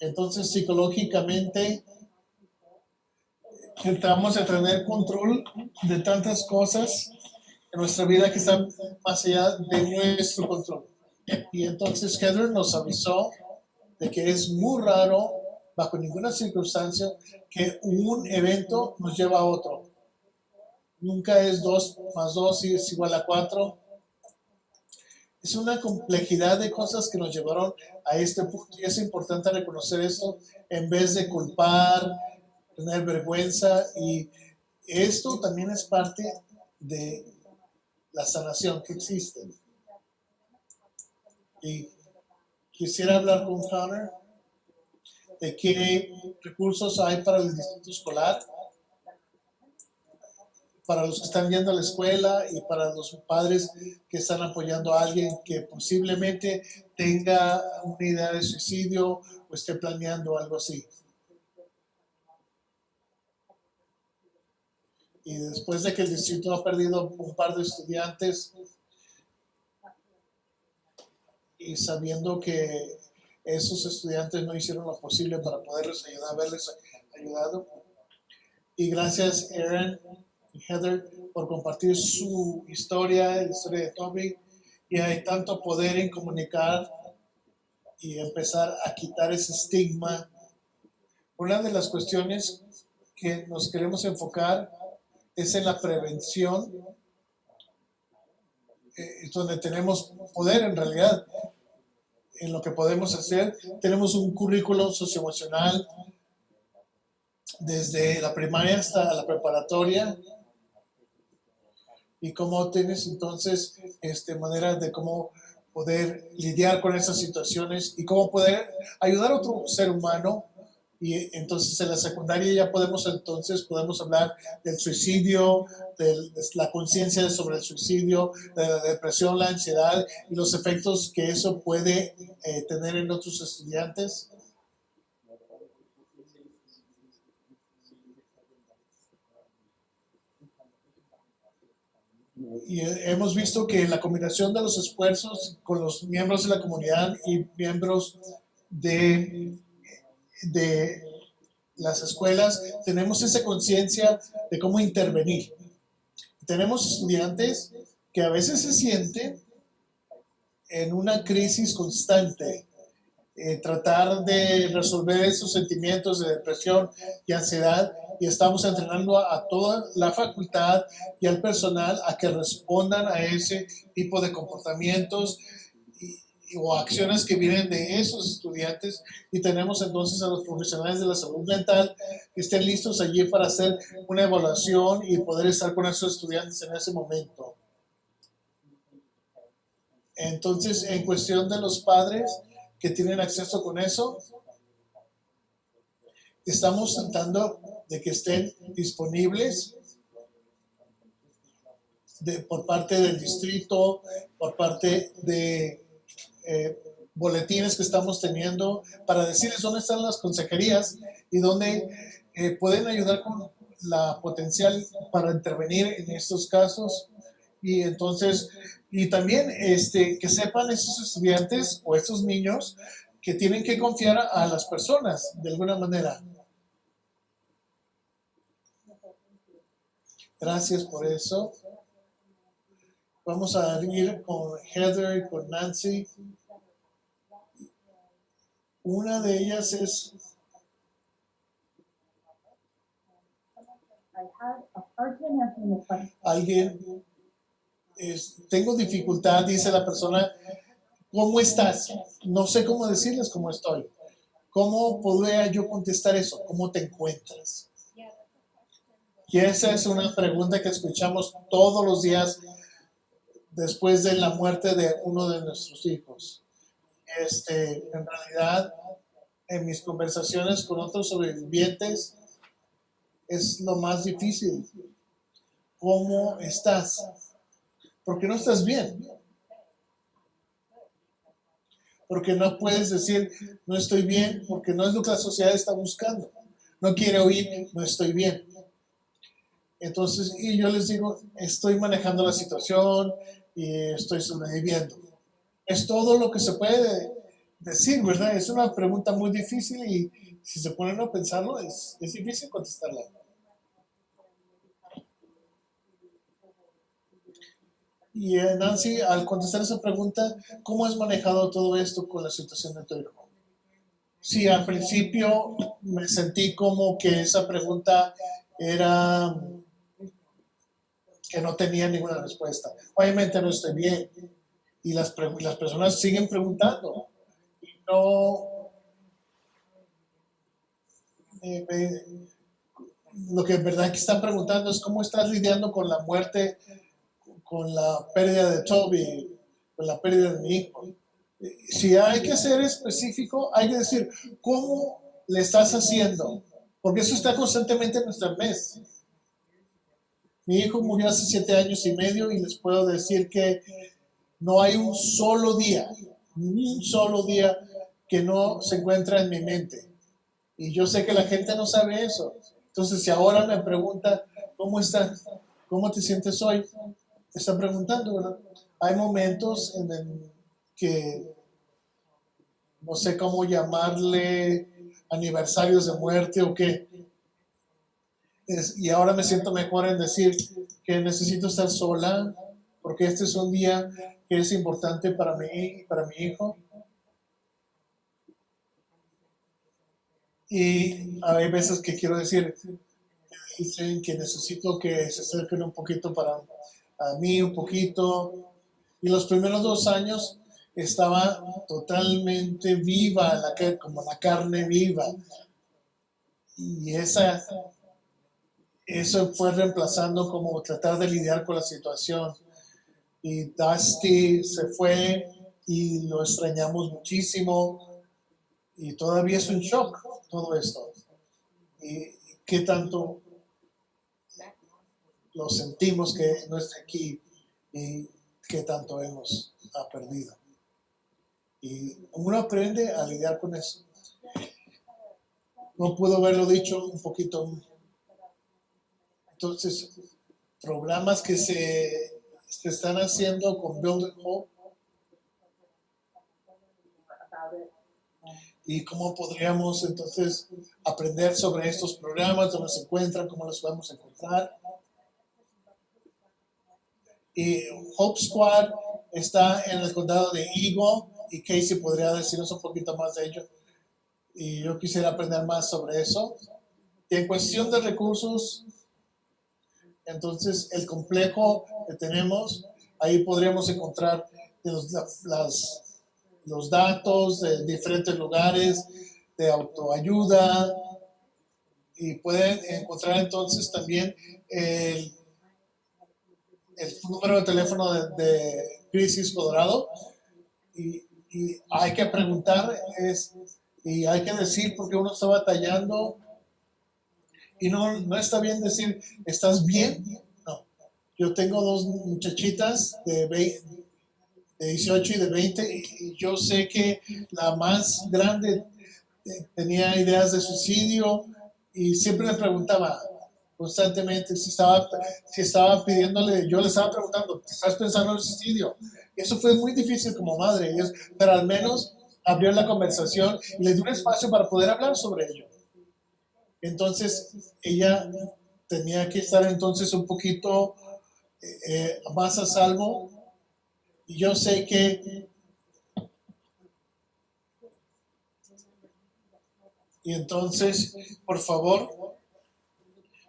Entonces, psicológicamente, tratamos de tener control de tantas cosas en nuestra vida que están más allá de nuestro control. Y entonces Heather nos avisó de que es muy raro, bajo ninguna circunstancia, que un evento nos lleva a otro. Nunca es 2 más 2 es igual a 4. Es una complejidad de cosas que nos llevaron a este punto, y es importante reconocer esto en vez de culpar, tener vergüenza. Y esto también es parte de la sanación que existe. Y quisiera hablar con Connor de qué recursos hay para el distrito escolar, para los que están yendo a la escuela, y para los padres que están apoyando a alguien que posiblemente tenga una idea de suicidio o esté planeando algo así. Y después de que el distrito ha perdido un par de estudiantes, y sabiendo que esos estudiantes no hicieron lo posible para poderles ayudar, haberles ayudado. Y gracias, Aaron y Heather, por compartir su historia, la historia de Toby. Y hay tanto poder en comunicar y empezar a quitar ese estigma. Una de las cuestiones que nos queremos enfocar es en la prevención, donde tenemos poder en realidad en lo que podemos hacer. Tenemos un currículo socioemocional desde la primaria hasta la preparatoria, y cómo tienes entonces maneras de cómo poder lidiar con esas situaciones y cómo poder ayudar a otro ser humano. Y entonces en la secundaria ya podemos hablar del suicidio, de la conciencia sobre el suicidio, de la depresión, la ansiedad y los efectos que eso puede tener en otros estudiantes. Y hemos visto que la combinación de los esfuerzos con los miembros de la comunidad y miembros de las escuelas, tenemos esa conciencia de cómo intervenir. Tenemos estudiantes que a veces se sienten en una crisis constante, tratar de resolver esos sentimientos de depresión y ansiedad, y estamos entrenando a toda la facultad y al personal a que respondan a ese tipo de comportamientos o acciones que vienen de esos estudiantes, y tenemos entonces a los profesionales de la salud mental que estén listos allí para hacer una evaluación y poder estar con esos estudiantes en ese momento. Entonces, en cuestión de los padres que tienen acceso con eso, estamos tratando de que estén disponibles por parte del distrito, por parte de boletines que estamos teniendo, para decirles dónde están las consejerías y dónde pueden ayudar con la potencial para intervenir en estos casos. Y entonces, y también que sepan esos estudiantes o estos niños que tienen que confiar a las personas de alguna manera. Gracias por eso. Vamos a ir con Heather y con Nancy. Una de ellas es, I had a hard time answering the question. alguien, tengo dificultad, dice la persona, ¿cómo estás? No sé cómo decirles cómo estoy. ¿Cómo podría yo contestar eso? ¿Cómo te encuentras? Y esa es una pregunta que escuchamos todos los días después de la muerte de uno de nuestros hijos. En realidad, en mis conversaciones con otros sobrevivientes, es lo más difícil. ¿Cómo estás? Porque no estás bien. Porque no puedes decir, no estoy bien, porque no es lo que la sociedad está buscando. No quiere oír, no estoy bien. Entonces, y yo les digo, estoy manejando la situación y estoy sobreviviendo. Es todo lo que se puede decir, ¿verdad? Es una pregunta muy difícil y si se ponen a pensarlo, es difícil contestarla. Y Nancy, al contestar esa pregunta, ¿cómo has manejado todo esto con la situación de tu hijo? Sí, al principio me sentí como que esa pregunta era que no tenía ninguna respuesta. Obviamente no estoy bien. Y las personas siguen preguntando. Y no... lo que en verdad que están preguntando es cómo estás lidiando con la muerte, con la pérdida de Toby, con la pérdida de mi hijo. Si hay que ser específico, hay que decir cómo le estás haciendo, porque eso está constantemente en nuestra mente. Mi hijo murió hace 7 años y medio y les puedo decir que no hay un solo día, ni un solo día que no se encuentra en mi mente. Y yo sé que la gente no sabe eso. Entonces, si ahora me pregunta, ¿cómo estás? ¿Cómo te sientes hoy? Te están preguntando, ¿verdad? Hay momentos en el que no sé cómo llamarle, aniversarios de muerte o qué. Y ahora me siento mejor en decir que necesito estar sola, porque este es un día que es importante para mí y para mi hijo. Y hay veces que quiero decir, dicen que necesito que se acerquen un poquito a mí, un poquito. Y los primeros 2 años estaba totalmente viva, como la carne viva. Y eso fue reemplazando como tratar de lidiar con la situación. Y Dusty se fue y lo extrañamos muchísimo y todavía es un shock todo esto. Y qué tanto lo sentimos que no esté aquí y qué tanto hemos perdido. Y uno aprende a lidiar con eso. No puedo haberlo dicho un poquito. Entonces, programas que se están haciendo con Build Hope y cómo podríamos entonces aprender sobre estos programas, dónde se encuentran, cómo los podemos encontrar. Y Hope Squad está en el condado de Eagle y Casey podría decirnos un poquito más de ello. Y yo quisiera aprender más sobre eso. Y en cuestión de recursos, entonces el complejo que tenemos, ahí podríamos encontrar los datos de diferentes lugares de autoayuda y pueden encontrar entonces también el número de teléfono de Crisis Colorado y hay que preguntar y hay que decir porque uno está batallando y no está bien decir ¿estás bien? No. Yo tengo dos muchachitas de 18 y de 20 y yo sé que la más grande tenía ideas de suicidio y siempre le preguntaba constantemente si estaba pidiéndole, yo le estaba preguntando, ¿estás pensando en el suicidio? Eso fue muy difícil como madre, pero al menos abrió la conversación y le dio un espacio para poder hablar sobre ello. Entonces, ella tenía que estar entonces un poquito más a salvo. Y yo sé que y entonces, por favor,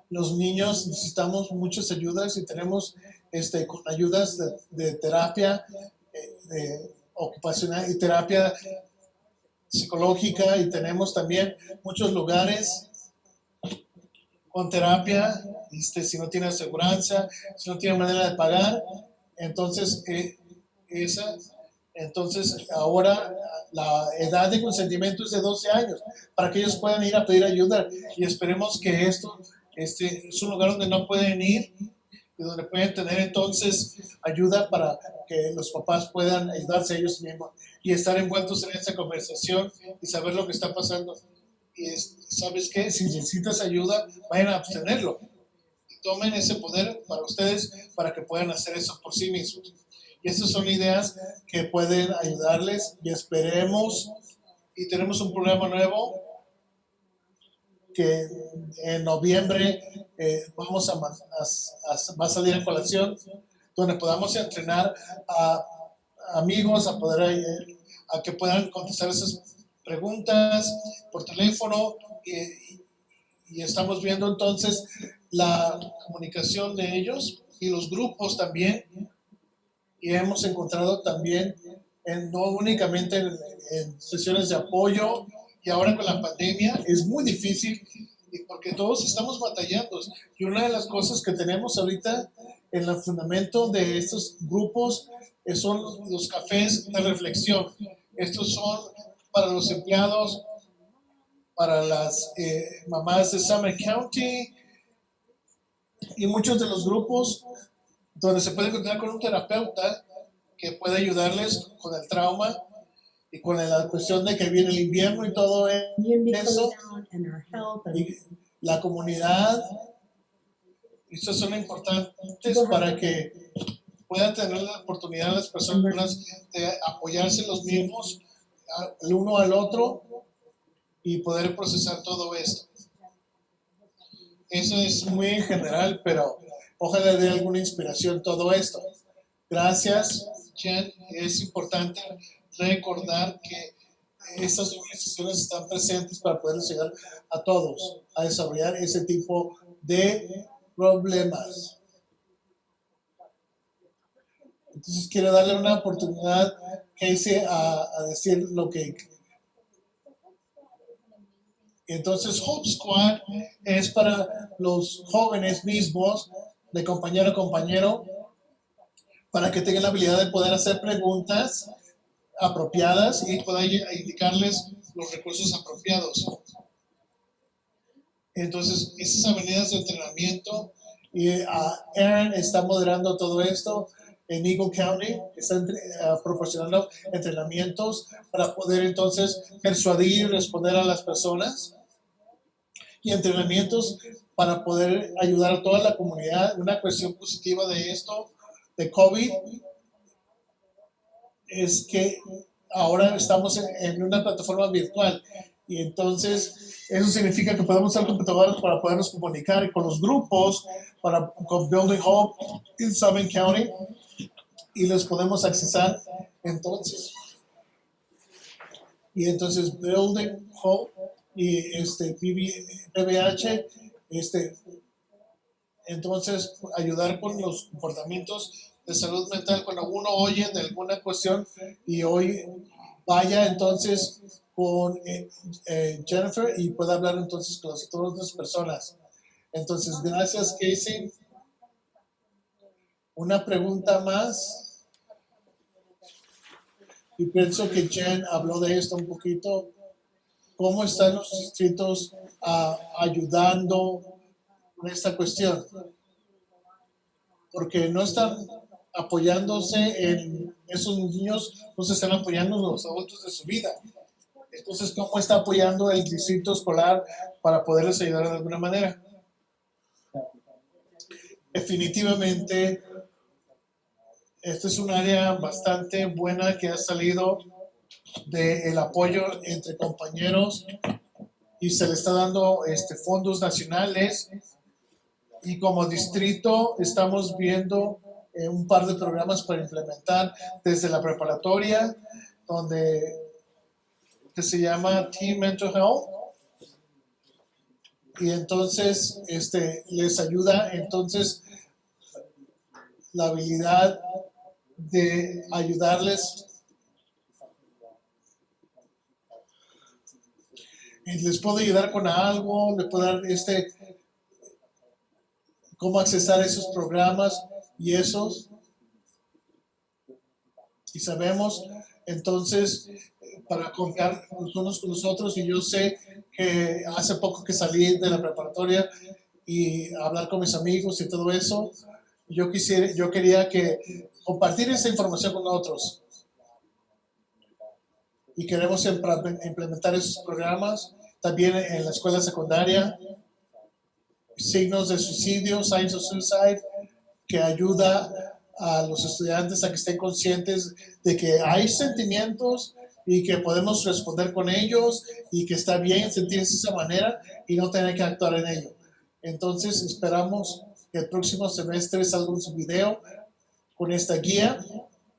los niños necesitamos muchas ayudas y tenemos con ayudas de terapia de ocupacional y terapia psicológica y tenemos también muchos lugares con terapia, si no tiene aseguranza, si no tiene manera de pagar, entonces ahora la edad de consentimiento es de 12 años para que ellos puedan ir a pedir ayuda y esperemos que esto es un lugar donde no pueden ir y donde pueden tener entonces ayuda para que los papás puedan ayudarse a ellos mismos y estar envueltos en esta conversación y saber lo que está pasando. Y ¿sabes qué? Si necesitas ayuda, vayan a obtenerlo. Y tomen ese poder para ustedes para que puedan hacer eso por sí mismos. Y estas son ideas que pueden ayudarles y esperemos. Y tenemos un programa nuevo que en noviembre va a salir a colación, donde podamos entrenar a amigos a que puedan contestar esas preguntas por teléfono y estamos viendo entonces la comunicación de ellos y los grupos también y hemos encontrado también no únicamente en sesiones de apoyo y ahora con la pandemia es muy difícil porque todos estamos batallando y una de las cosas que tenemos ahorita en el fundamento de estos grupos son los cafés de reflexión. Estos son para los empleados, para las mamás de Summer County y muchos de los grupos donde se puede encontrar con un terapeuta que puede ayudarles con el trauma y con la cuestión de que viene el invierno y todo eso. Y la comunidad, estos son importantes para que puedan tener la oportunidad las personas de apoyarse los mismos el uno al otro y poder procesar todo esto. Eso es muy en general, pero ojalá dé alguna inspiración todo esto. Gracias, Jen. Es importante recordar que estas organizaciones están presentes para poder llegar a todos, a desarrollar ese tipo de problemas. Entonces quiero darle una oportunidad, Casey, a decir lo que... Entonces Hope Squad es para los jóvenes mismos, de compañero a compañero, para que tengan la habilidad de poder hacer preguntas apropiadas y pueda indicarles los recursos apropiados. Entonces, esas avenidas de entrenamiento, y Aaron está moderando todo esto en Eagle County, está proporcionando entrenamientos para poder entonces persuadir y responder a las personas, y entrenamientos para poder ayudar a toda la comunidad. Una cuestión positiva de esto, de COVID, es que ahora estamos en una plataforma virtual, y entonces eso significa que podemos usar computadoras para podernos comunicar con los grupos, con Building Hope en Summit County, y los podemos accesar entonces. Y entonces Building Hope y PBH, entonces ayudar con los comportamientos de salud mental. Cuando uno oye de alguna cuestión y hoy vaya entonces con Jennifer y pueda hablar entonces con las otras personas. Entonces, gracias, Casey. Una pregunta más. Y pienso que Jen habló de esto un poquito. ¿Cómo están los distritos ayudando con esta cuestión? Porque no están apoyándose en esos niños, no se están apoyando en los adultos de su vida. Entonces, ¿cómo está apoyando el distrito escolar para poderles ayudar de alguna manera? Definitivamente, esta es un área bastante buena que ha salido del apoyo entre compañeros, y se le está dando fondos nacionales, y como distrito estamos viendo un par de programas para implementar desde la preparatoria, que se llama Teen Mental Health, y entonces les ayuda entonces la habilidad de ayudarles. Y les puedo ayudar con algo, les puedo dar cómo accesar esos programas y esos. Y sabemos entonces para confiar los unos con los otros. Y yo sé que hace poco que salí de la preparatoria y hablar con mis amigos y todo eso, yo quería compartir esa información con otros. Y queremos implementar esos programas también en la escuela secundaria. Signos de suicidio, Signs of Suicide, que ayuda a los estudiantes a que estén conscientes de que hay sentimientos y que podemos responder con ellos, y que está bien sentirse de esa manera y no tener que actuar en ello. Entonces esperamos que el próximo semestre salga un video con esta guía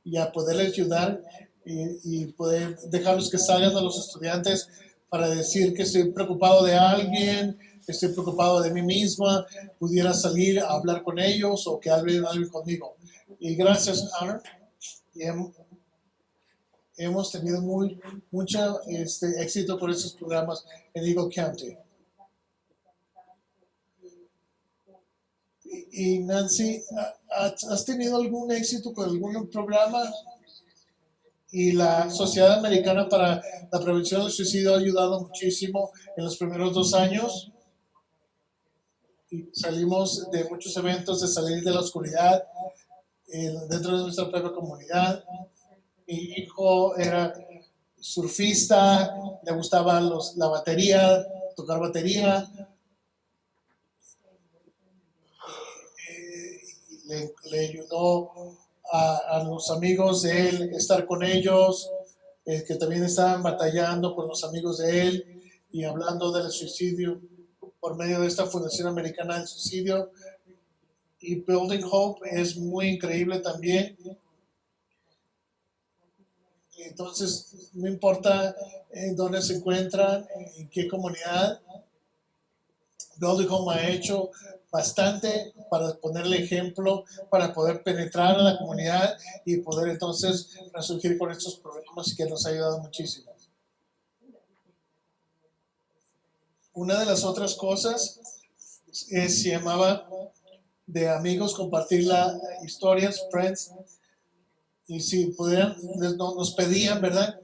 y a poderles ayudar y poder dejarlos que salgan a los estudiantes para decir que estoy preocupado de alguien, que estoy preocupado de mí misma, pudiera salir a hablar con ellos o que hablen conmigo. Y gracias, Honor. Hemos tenido mucho éxito con esos programas en Eagle County. Y Nancy, ¿has tenido algún éxito con algún programa? Y la Sociedad Americana para la Prevención del Suicidio ha ayudado muchísimo en los primeros 2 años. Y salimos de muchos eventos de salir de la oscuridad dentro de nuestra propia comunidad. Mi hijo era surfista, le gustaba la batería, tocar batería. Le ayudó a los amigos de él estar con ellos, que también estaban batallando con los amigos de él y hablando del suicidio por medio de esta Fundación Americana del Suicidio. Y Building Hope es muy increíble también. Entonces, no importa en dónde se encuentran, en qué comunidad, Building Hope ha hecho bastante para ponerle ejemplo, para poder penetrar a la comunidad y poder entonces resurgir con estos programas, que nos ha ayudado muchísimo. Una de las otras cosas se llamaba de amigos, compartir las historias, friends, Y si pudieran, nos pedían, ¿verdad?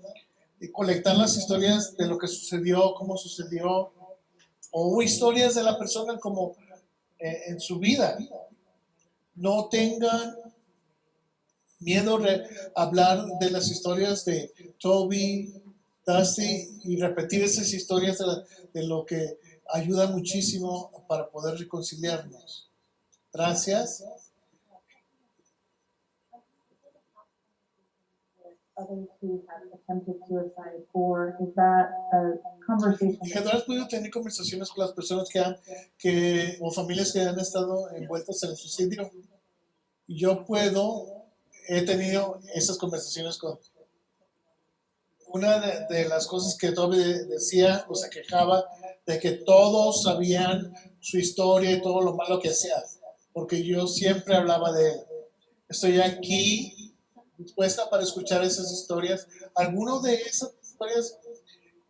Y colectar las historias de lo que sucedió, cómo sucedió, o historias de la persona como en su vida. No tengan miedo de hablar de las historias de Toby, Dusty y repetir esas historias de lo que ayuda muchísimo para poder reconciliarnos. Gracias. Others who have attempted suicide, or is that a conversation? Heather, ¿has podido tener conversaciones con las personas o familias que han estado envueltas en el suicidio? Yo he tenido esas conversaciones con una de las cosas que Toby decía o se quejaba de que todos sabían su historia y todo lo malo que hacía, porque yo siempre hablaba de él. Estoy aquí dispuesta para escuchar esas historias. Alguno de esas historias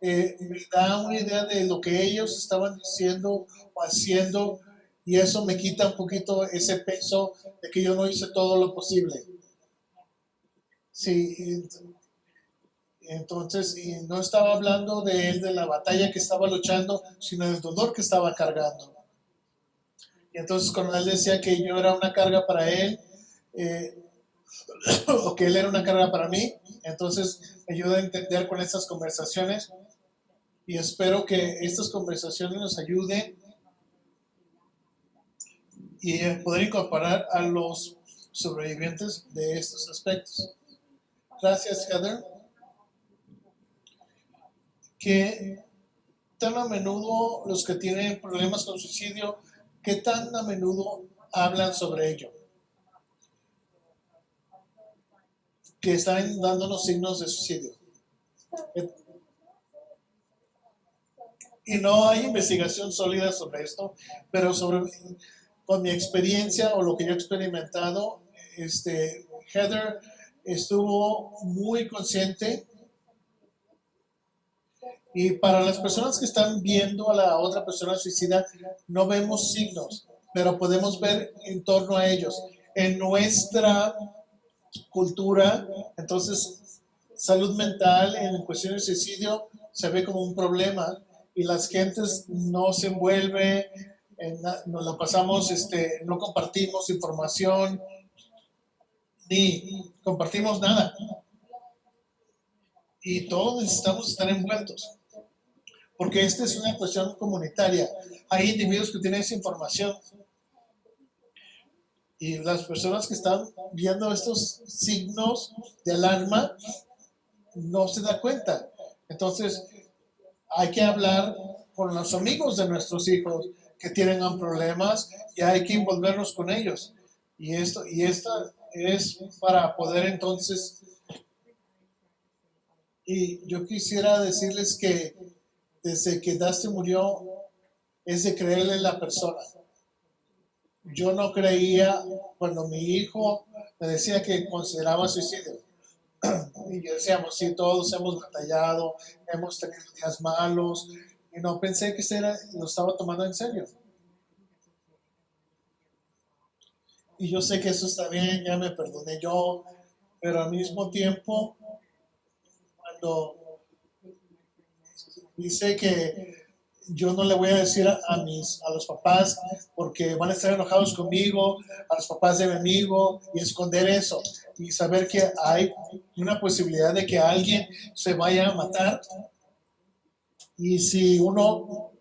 me da una idea de lo que ellos estaban diciendo o haciendo, y eso me quita un poquito ese peso de que yo no hice todo lo posible. Sí, entonces, y no estaba hablando de él, de la batalla que estaba luchando, sino del dolor que estaba cargando. Y entonces cuando él decía que yo era una carga para él, o que él era una carga para mí, entonces me ayuda a entender con estas conversaciones, y espero que estas conversaciones nos ayuden y poder incorporar a los sobrevivientes de estos aspectos. Gracias, Heather. ¿Qué tan a menudo los que tienen problemas con suicidio, qué tan a menudo hablan sobre ello? Que están dándonos signos de suicidio. Y no hay investigación sólida sobre esto, pero con mi experiencia o lo que yo he experimentado, Heather estuvo muy consciente. Y para las personas que están viendo a la otra persona suicida, no vemos signos, pero podemos ver en torno a ellos. En nuestra cultura, entonces, salud mental en cuestiones de suicidio se ve como un problema, y las gentes no se envuelven, nos la pasamos, no compartimos información, ni compartimos nada. Y todos necesitamos estar envueltos, porque esta es una cuestión comunitaria. Hay individuos que tienen esa información, y las personas que están viendo estos signos de alarma no se dan cuenta. Entonces, hay que hablar con los amigos de nuestros hijos que tienen problemas, y hay que envolvernos con ellos. Y esta es para poder entonces. Y yo quisiera decirles que desde que Dusty murió, es de creerle en la persona. Yo no creía cuando mi hijo me decía que consideraba suicidio. Y yo decíamos, sí, todos hemos batallado, hemos tenido días malos, y no pensé que lo estaba tomando en serio. Y yo sé que eso está bien, ya me perdoné yo, pero al mismo tiempo, cuando dice que yo no le voy a decir a los papás porque van a estar enojados conmigo, a los papás de mi amigo, y esconder eso y saber que hay una posibilidad de que alguien se vaya a matar, y si uno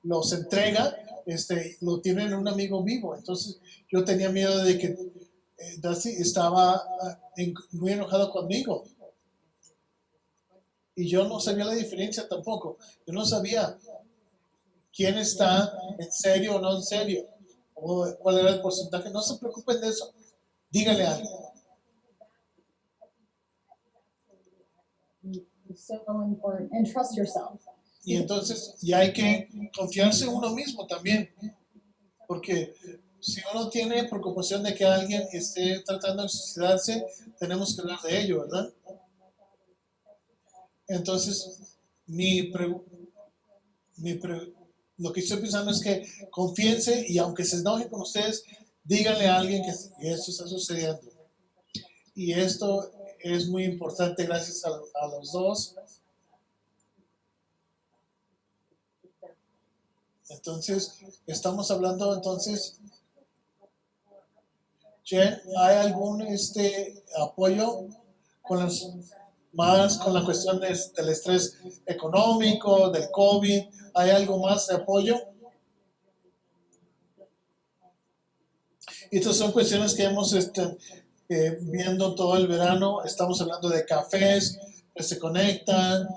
los entrega, lo tienen un amigo vivo. Entonces yo tenía miedo de que Dusty estaba muy enojado conmigo, y yo no sabía la diferencia tampoco. Yo no sabía quién está en serio o no en serio, o cuál era el porcentaje. No se preocupen de eso, díganle algo. And trust yourself. Y entonces ya hay que confiarse en uno mismo también, porque si uno tiene preocupación de que alguien esté tratando de suicidarse, tenemos que hablar de ello, ¿verdad? Entonces, lo que estoy pensando es que confíense, y aunque se enojen con ustedes, díganle a alguien que esto está sucediendo. Y esto es muy importante gracias a los dos. Entonces, estamos hablando entonces, Jen, ¿hay algún apoyo con la cuestión del estrés económico, del COVID? ¿Hay algo más de apoyo? Y estas son cuestiones que hemos viendo todo el verano. Estamos hablando de cafés que se conectan.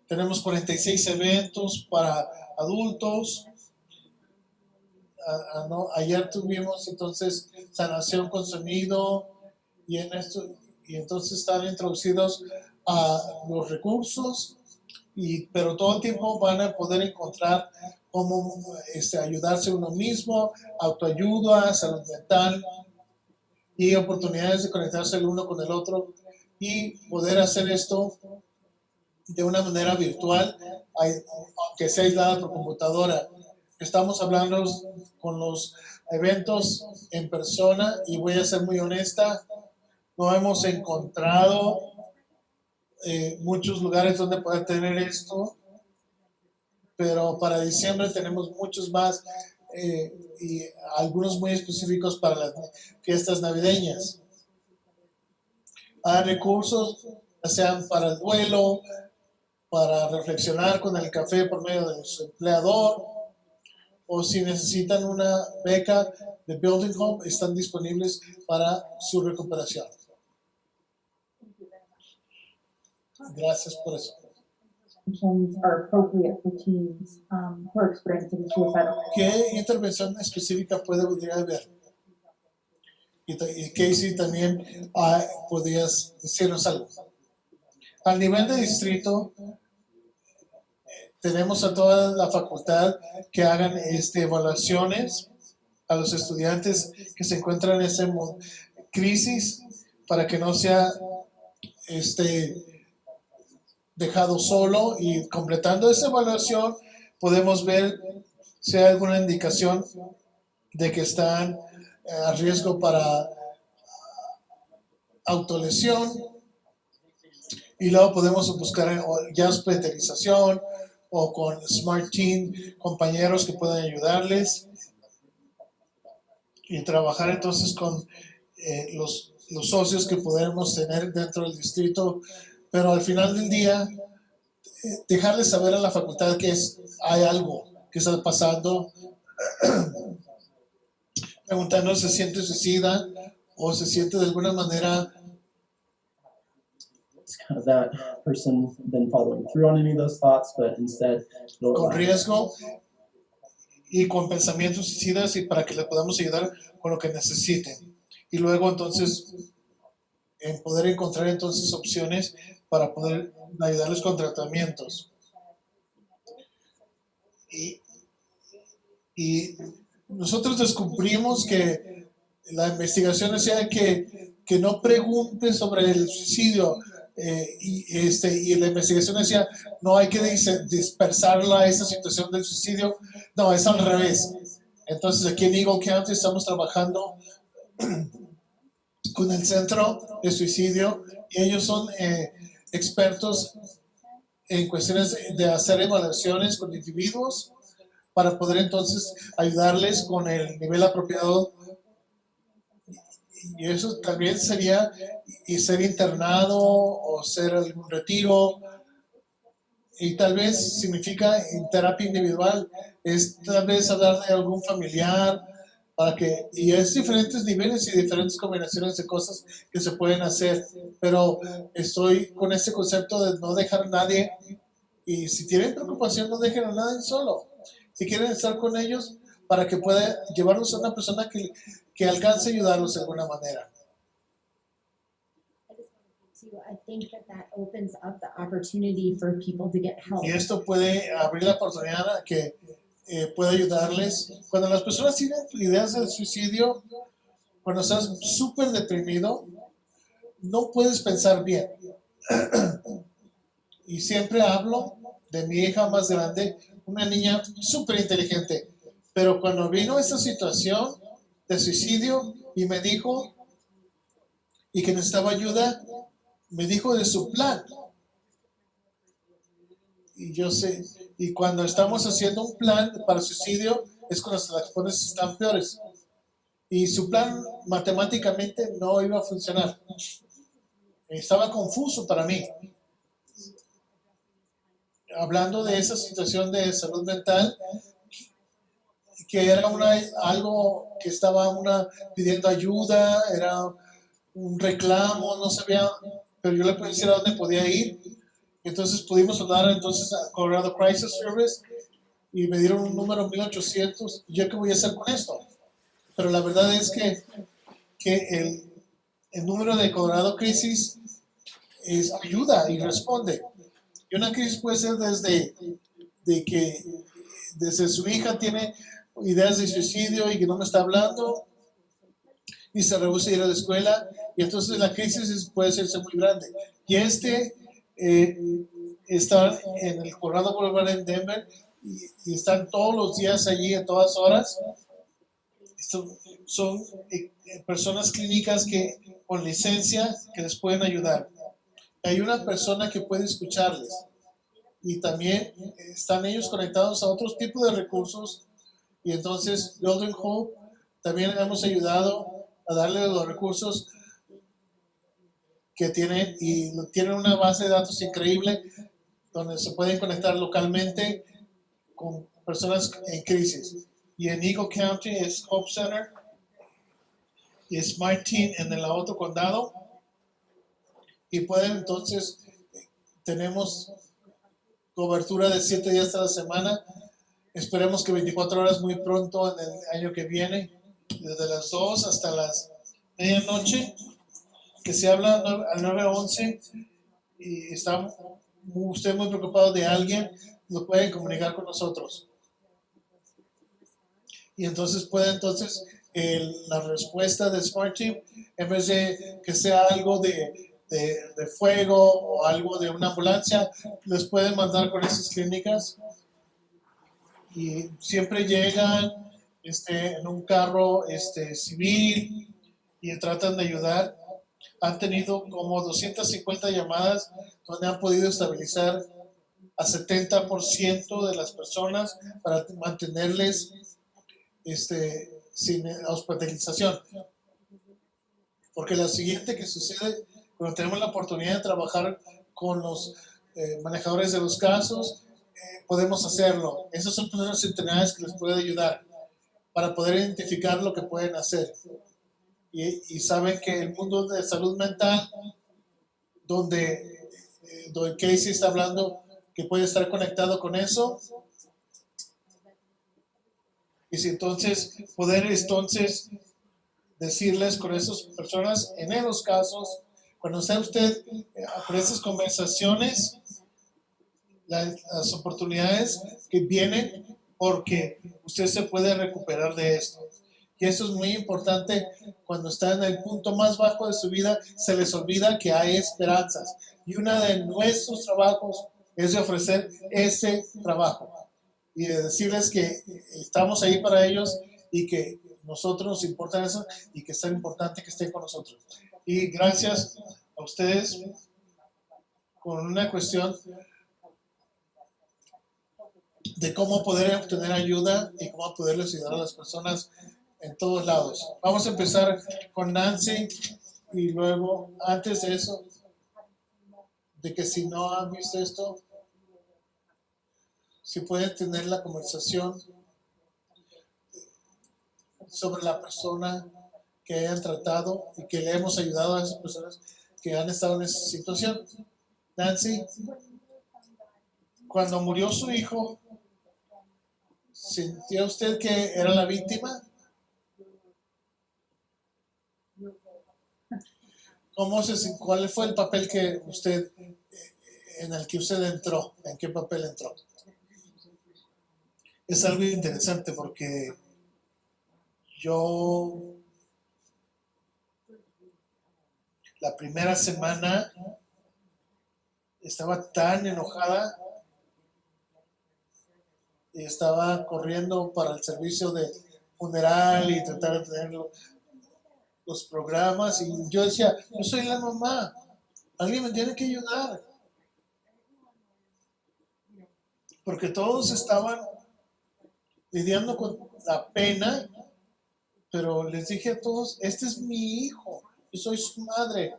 Tenemos 46 eventos para adultos. Ayer tuvimos entonces sanación con sonido y entonces están introducidos a los recursos, pero todo el tiempo van a poder encontrar cómo ayudarse uno mismo, autoayuda, salud mental y oportunidades de conectarse el uno con el otro y poder hacer esto de una manera virtual, aunque sea aislada por computadora. Estamos hablando con los eventos en persona y voy a ser muy honesta, no hemos encontrado muchos lugares donde poder tener esto, pero para diciembre tenemos muchos más y algunos muy específicos para las fiestas navideñas. Hay recursos, ya sean para el duelo, para reflexionar con el café por medio de su empleador, o si necesitan una beca de Building Home, están disponibles para su recuperación. Gracias por eso. Interventions are appropriate for teens who are experiencing suicidal. ¿Qué intervención específica podría haber? Y Casey también podrías decirnos algo. Al nivel de distrito, tenemos a toda la facultad que hagan evaluaciones a los estudiantes que se encuentran en esa crisis para que no sea dejado solo, y completando esa evaluación podemos ver si hay alguna indicación de que están a riesgo para autolesión, y luego podemos buscar ya hospitalización o con Smart Team, compañeros que puedan ayudarles y trabajar entonces con los socios que podemos tener dentro del distrito, pero al final del día dejarles saber a la facultad que hay algo que está pasando, preguntando si se siente suicida o se siente de alguna manera that person been following through on any of those thoughts, but instead con riesgo y con pensamientos suicidas, y para que le podamos ayudar con lo que necesiten. Y luego entonces en poder encontrar entonces opciones para poder ayudarles con tratamientos. Y nosotros descubrimos que la investigación decía que no pregunte sobre el suicidio, y la investigación decía no hay que dispersarla, esa situación del suicidio. No, es al revés. Entonces aquí en Eagle County estamos trabajando con el Centro de Suicidio, y ellos son expertos en cuestiones de hacer evaluaciones con individuos para poder entonces ayudarles con el nivel apropiado. Y eso también sería ser internado o ser algún retiro, y tal vez significa en terapia individual, es tal vez hablar de algún familiar, y es diferentes niveles y diferentes combinaciones de cosas que se pueden hacer, pero estoy con este concepto de no dejar a nadie, y si tienen preocupación no dejen a nadie solo, si quieren estar con ellos para que pueda llevarlos a una persona que alcance a ayudarlos de alguna manera. I think that opens up the opportunity for people to get help. Y esto puede abrir la oportunidad a que pueda ayudarles. Cuando las personas tienen ideas de suicidio, cuando estás súper deprimido, no puedes pensar bien. Y siempre hablo de mi hija más grande, una niña súper inteligente, pero cuando vino esta situación de suicidio y me dijo y que necesitaba ayuda, me dijo de su plan. Y yo sé, y cuando estamos haciendo un plan para suicidio, es cuando las cosas están peores. Y su plan matemáticamente no iba a funcionar. Estaba confuso para mí. Hablando de esa situación de salud mental, que era algo que estaba pidiendo ayuda, era un reclamo, no sabía, pero yo le pude decir a dónde podía ir. Entonces pudimos hablar entonces a Colorado Crisis Service y me dieron un número 1800. ¿Y yo qué voy a hacer con esto? Pero la verdad es que el número de Colorado Crisis ayuda y responde. Y una crisis puede ser desde su hija tiene ideas de suicidio y que no me está hablando y se rehúsa a ir a la escuela, y entonces la crisis puede hacerse muy grande. Y está en el Colorado Boulevard en Denver y están todos los días allí a todas horas. Son personas clínicas con licencia que les pueden ayudar. Hay una persona que puede escucharles y también están ellos conectados a otros tipos de recursos, y entonces Golden Hope también hemos ayudado a darle los recursos que tienen, y tienen una base de datos increíble donde se pueden conectar localmente con personas en crisis. Y en Eagle County es Hope Center y es Smart Team en el otro condado. Y pueden entonces, tenemos cobertura de 7 días a la semana. Esperemos que 24 horas muy pronto en el año que viene, desde las 2 hasta las medianoche, que se habla al 911, y está usted muy preocupado de alguien, lo pueden comunicar con nosotros. Y entonces la respuesta de Smart Team, en vez de que sea algo de fuego o algo de una ambulancia, les pueden mandar con esas clínicas, y siempre llegan en un carro civil y tratan de ayudar. Han tenido como 250 llamadas donde han podido estabilizar a 70% de las personas para mantenerles sin hospitalización. Porque lo siguiente que sucede cuando tenemos la oportunidad de trabajar con los manejadores de los casos, podemos hacerlo. Esas son personas entrenadas que les pueden ayudar para poder identificar lo que pueden hacer. Y saben que el mundo de salud mental, donde Casey está hablando que puede estar conectado con eso, y si entonces poder decirles con esas personas en esos casos, cuando está usted con esas conversaciones, las oportunidades que vienen, porque usted se puede recuperar de esto. Y eso es muy importante. Cuando está en el punto más bajo de su vida, se les olvida que hay esperanzas. Y uno de nuestros trabajos es de ofrecer ese trabajo y de decirles que estamos ahí para ellos y que nosotros nos importa eso y que es tan importante que estén con nosotros. Y gracias a ustedes con una cuestión de cómo poder obtener ayuda y cómo poderles ayudar a las personas en todos lados. Vamos a empezar con Nancy, y luego, antes de eso, de que si no han visto esto, si pueden tener la conversación sobre la persona que hayan tratado y que le hemos ayudado a esas personas que han estado en esa situación. Nancy, cuando murió su hijo, ¿sentía usted que era la víctima? ¿Cuál fue el papel en el que usted entró? ¿En qué papel entró? Es algo interesante porque yo la primera semana estaba tan enojada y estaba corriendo para el servicio de funeral y tratar de tener los programas, y yo decía, yo soy la mamá, alguien me tiene que ayudar. Porque todos estaban lidiando con la pena, pero les dije a todos, este es mi hijo, yo soy su madre.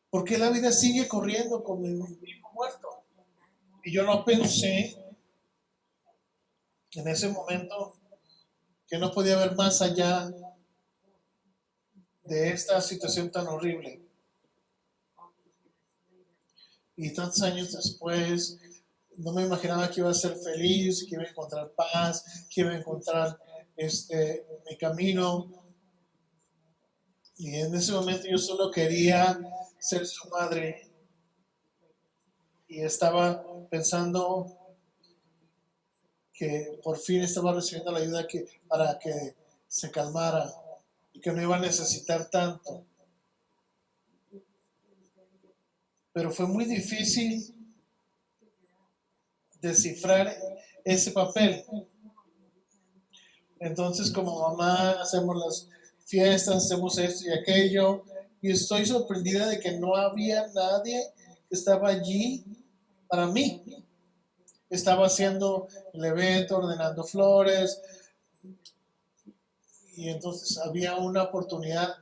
¿Por qué la vida sigue corriendo con mi hijo muerto? Y yo no pensé en ese momento que no podía ver más allá de esta situación tan horrible. Y tantos años después, no me imaginaba que iba a ser feliz, que iba a encontrar paz, que iba a encontrar mi camino. Y en ese momento yo solo quería ser su madre. Y estaba pensando que por fin estaba recibiendo la ayuda para que se calmara y que no iba a necesitar tanto. Pero fue muy difícil descifrar ese papel. Entonces, como mamá, hacemos las fiestas, hacemos esto y aquello, y estoy sorprendida de que no había nadie que estaba allí para mí. Estaba haciendo el evento, ordenando flores, y entonces había una oportunidad,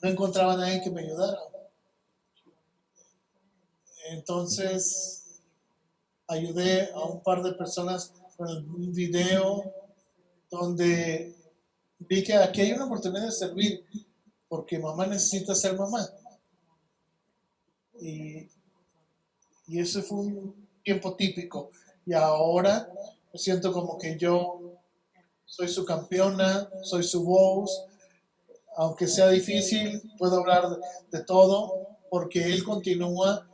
no encontraba a nadie que me ayudara. Entonces ayudé a un par de personas con un video donde vi que aquí hay una oportunidad de servir, porque mamá necesita ser mamá. Y ese fue un tiempo típico. Y ahora me siento como que yo soy su campeona, soy su voz. Aunque sea difícil, puedo hablar de todo, porque él continúa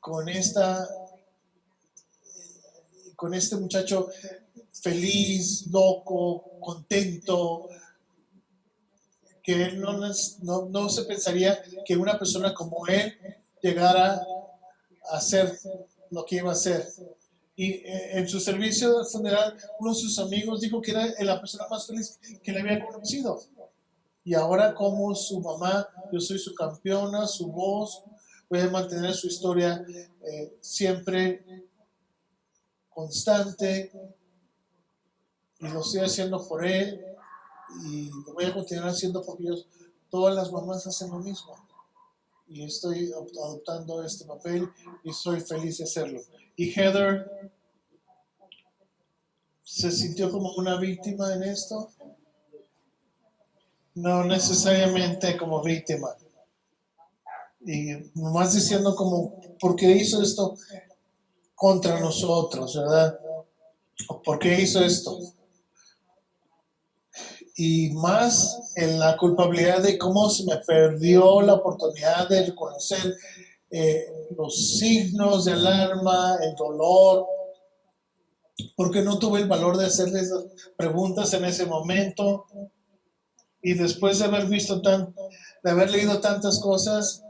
con este muchacho feliz, loco, contento, que él no se pensaría que una persona como él llegara a hacer lo que iba a hacer. Y en su servicio de funeral, uno de sus amigos dijo que era la persona más feliz que le había conocido. Y ahora, como su mamá, yo soy su campeona, su voz, voy a mantener su historia siempre constante, y lo estoy haciendo por él, y lo voy a continuar haciendo porque todas las mamás hacen lo mismo. Y estoy adoptando este papel y soy feliz de hacerlo. Y Heather se sintió como una víctima en esto. No necesariamente como víctima. Y nomás diciendo como, ¿por qué hizo esto contra nosotros, verdad? ¿Por qué hizo esto? Y más en la culpabilidad de cómo se me perdió la oportunidad de reconocer los signos de alarma, el dolor, porque no tuve el valor de hacerle esas preguntas en ese momento. Y después de haber visto de haber leído tantas cosas,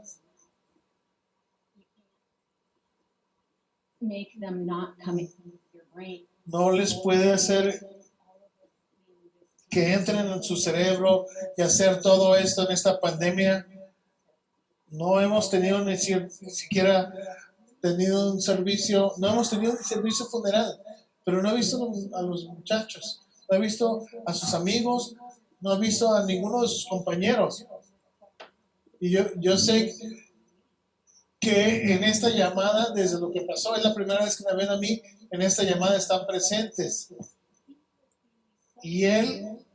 make them not come into your brain. no les puede hacer que entren en su cerebro y hacer todo esto en esta pandemia. No hemos tenido ni siquiera tenido un servicio, no hemos tenido un servicio funeral, pero no he visto a los muchachos, no he visto a sus amigos, no he visto a ninguno de sus compañeros. Y yo sé que en esta llamada, desde lo que pasó, es la primera vez que me ven a mí, en esta llamada están presentes. Y él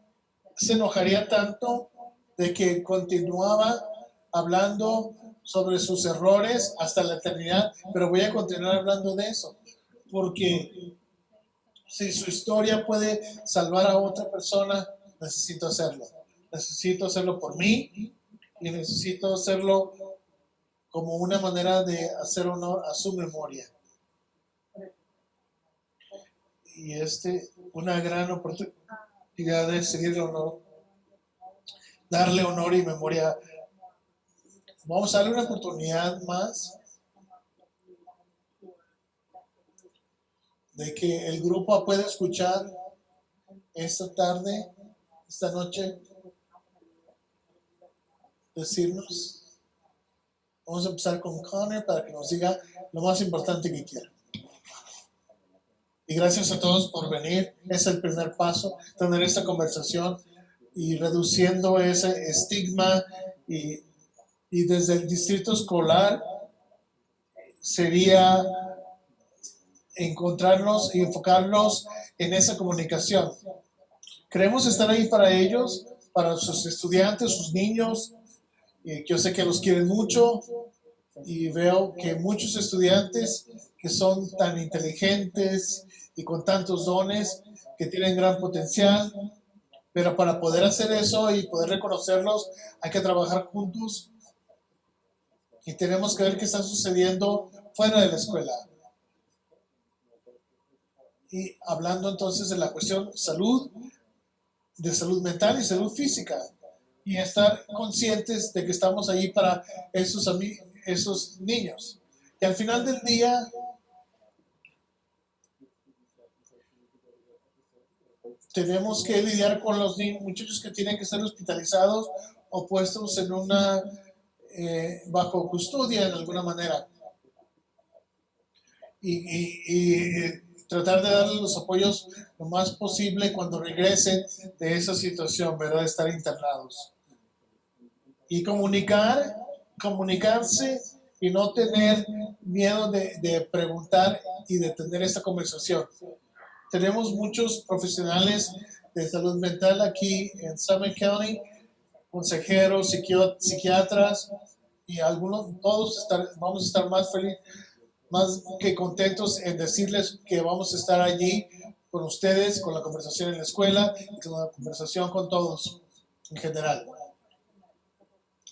se enojaría tanto de que continuaba hablando sobre sus errores hasta la eternidad, pero voy a continuar hablando de eso, porque si su historia puede salvar a otra persona, necesito hacerlo. Necesito hacerlo por mí y necesito hacerlo como una manera de hacer honor a su memoria. Y una gran oportunidad de seguirle honor, darle honor y memoria. Vamos a darle una oportunidad más de que el grupo pueda escuchar esta tarde, esta noche. decirnos? Vamos a empezar con Connor para que nos diga lo más importante que quiera. Y gracias a todos por venir. Es el primer paso, tener esta conversación y reduciendo ese estigma y desde el distrito escolar sería encontrarnos y enfocarnos en esa comunicación. Queremos estar ahí para ellos, para sus estudiantes, sus niños. Y yo sé que los quieren mucho y veo que muchos estudiantes que son tan inteligentes y con tantos dones, que tienen gran potencial, pero para poder hacer eso y poder reconocerlos hay que trabajar juntos y tenemos que ver qué está sucediendo fuera de la escuela. Y hablando entonces de la cuestión de salud mental y salud física, y estar conscientes de que estamos ahí para esos niños. Y al final del día, tenemos que lidiar con los muchachos que tienen que ser hospitalizados o puestos en bajo custodia en alguna manera. Y tratar de darles los apoyos lo más posible cuando regresen de esa situación, ¿verdad? De estar internados. Y comunicarse y no tener miedo de preguntar y de tener esta conversación. Tenemos muchos profesionales de salud mental aquí en Summit County, consejeros, psiquiatras, y todos vamos a estar más felices, más que contentos en decirles que vamos a estar allí con ustedes, con la conversación en la escuela y con la conversación con todos en general.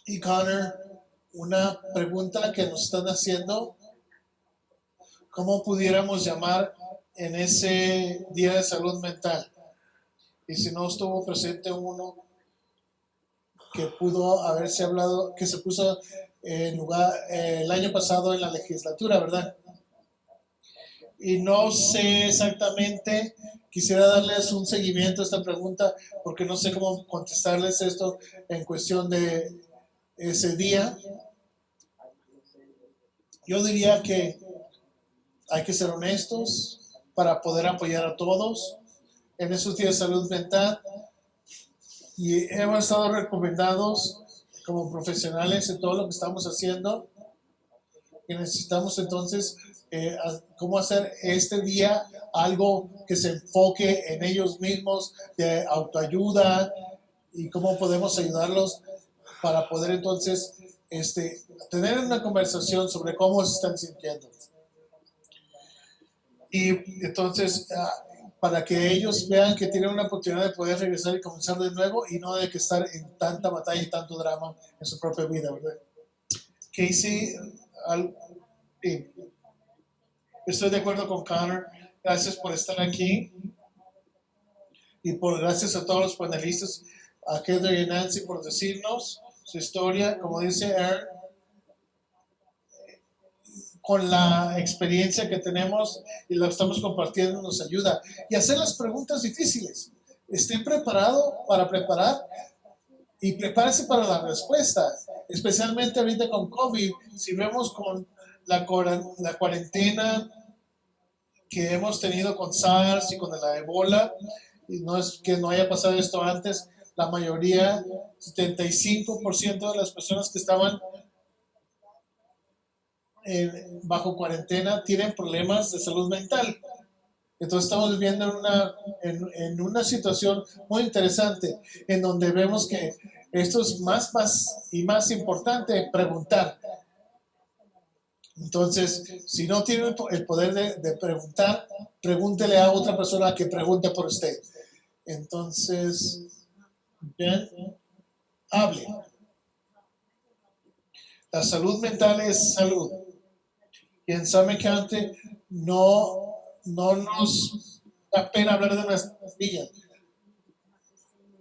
Y Connor, una pregunta que nos están haciendo, ¿cómo pudiéramos llamar en ese día de salud mental? Y si no estuvo presente uno que pudo haberse hablado, que se puso en lugar el año pasado en la legislatura, ¿verdad? Y no sé exactamente, quisiera darles un seguimiento a esta pregunta porque no sé cómo contestarles esto en cuestión de ese día. Yo diría que hay que ser honestos para poder apoyar a todos en esos días de salud mental, y hemos estado recomendados como profesionales en todo lo que estamos haciendo, y necesitamos entonces cómo hacer este día algo que se enfoque en ellos mismos, de autoayuda, y cómo podemos ayudarlos para poder entonces tener una conversación sobre cómo se están sintiendo. Y entonces, para que ellos vean que tienen una oportunidad de poder regresar y comenzar de nuevo y no de que estar en tanta batalla y tanto drama en su propia vida, ¿verdad? Casey, sí, estoy de acuerdo con Connor. Gracias por estar aquí y gracias a todos los panelistas, a Heather y Nancy por decirnos su historia. Como dice Aaron, con la experiencia que tenemos y lo estamos compartiendo nos ayuda. Y hacer las preguntas difíciles. Estén preparados para preparar y prepárese para la respuesta. Especialmente ahorita con COVID, si vemos con la cuarentena que hemos tenido con SARS y con la Ebola, y no es que no haya pasado esto antes, la mayoría, 75% de las personas que estaban bajo cuarentena tienen problemas de salud mental. Entonces estamos viviendo en una situación muy interesante en donde vemos que esto es más y más importante, preguntar. Entonces, si no tiene el poder de preguntar, pregúntele a otra persona que pregunte por usted. Entonces, bien, hable. La salud mental es salud. Y en Summit County no nos da pena hablar de nuestras pastillas.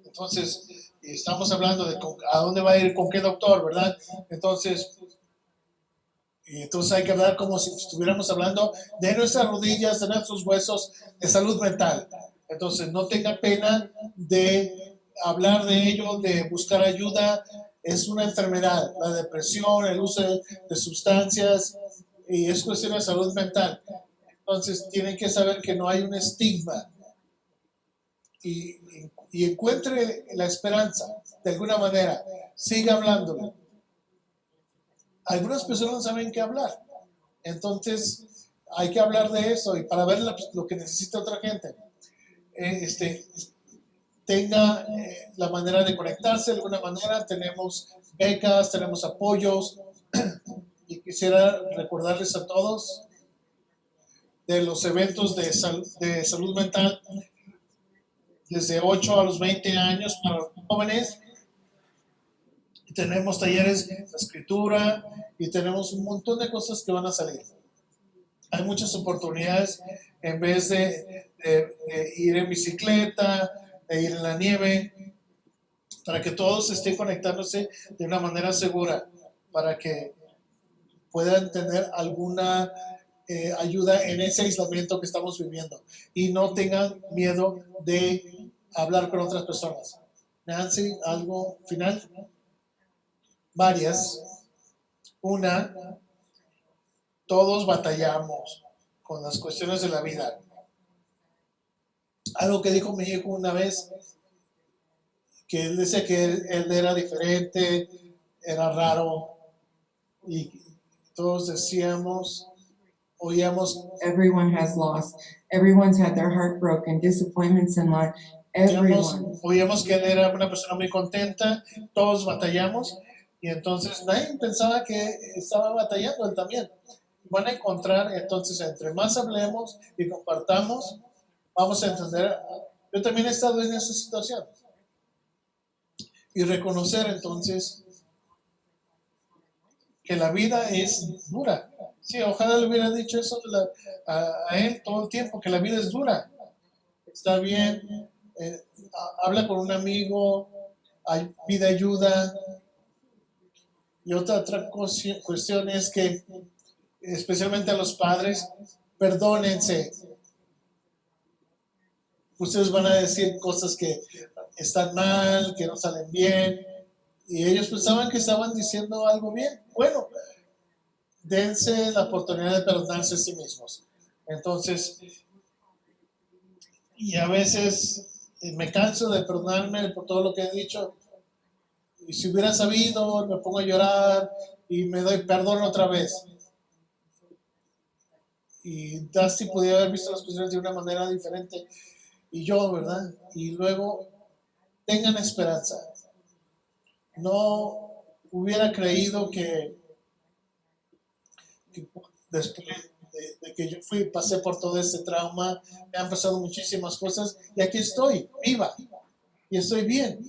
Entonces, estamos hablando de a dónde va a ir, con qué doctor, ¿verdad? Entonces hay que hablar como si estuviéramos hablando de nuestras rodillas, de nuestros huesos, de salud mental. Entonces, no tenga pena de hablar de ello, de buscar ayuda, es una enfermedad. La depresión, el uso de sustancias, y es cuestión de salud mental. Entonces tienen que saber que no hay un estigma y encuentre la esperanza de alguna manera. Siga hablándole. Algunas personas no saben qué hablar. Entonces hay que hablar de eso y para ver lo que necesita otra gente. Tenga la manera de conectarse de alguna manera. Tenemos becas, tenemos apoyos y quisiera recordarles a todos de los eventos de salud mental desde 8 a los 20 años para los jóvenes. Tenemos talleres de escritura y tenemos un montón de cosas que van a salir. Hay muchas oportunidades en vez de ir en bicicleta, de ir en la nieve, para que todos estén conectándose de una manera segura, para que puedan tener alguna ayuda en ese aislamiento que estamos viviendo y no tengan miedo de hablar con otras personas. Nancy, ¿algo final? Varias. Una, todos batallamos con las cuestiones de la vida. Algo que dijo mi hijo una vez, que él decía que él era diferente, era raro, y todos decíamos, oíamos, Everyone has lost. Everyone's had their heart broken, disappointments in life. Everyone. oíamos que él era una persona muy contenta, todos batallamos, y entonces nadie pensaba que estaba batallando él también. Van a encontrar, entonces, entre más hablemos y compartamos, vamos a entender. Yo también he estado en esa situación. Y reconocer entonces que la vida es dura. Sí, ojalá le hubiera dicho eso a él todo el tiempo, que la vida es dura. Está bien, habla con un amigo, pide ayuda. Y otra cuestión es que, especialmente a los padres, perdónense. Ustedes van a decir cosas que están mal, que no salen bien, y ellos pensaban que estaban diciendo algo bien. Bueno, dense la oportunidad de perdonarse a sí mismos. Entonces, y a veces me canso de perdonarme por todo lo que he dicho, y si hubiera sabido, me pongo a llorar y me doy perdón otra vez. Y Dusty podía haber visto las cuestiones de una manera diferente, y yo, ¿verdad? Y luego, tengan esperanza. No hubiera creído que después de que yo pasé por todo ese trauma, me han pasado muchísimas cosas, y aquí estoy, viva, y estoy bien.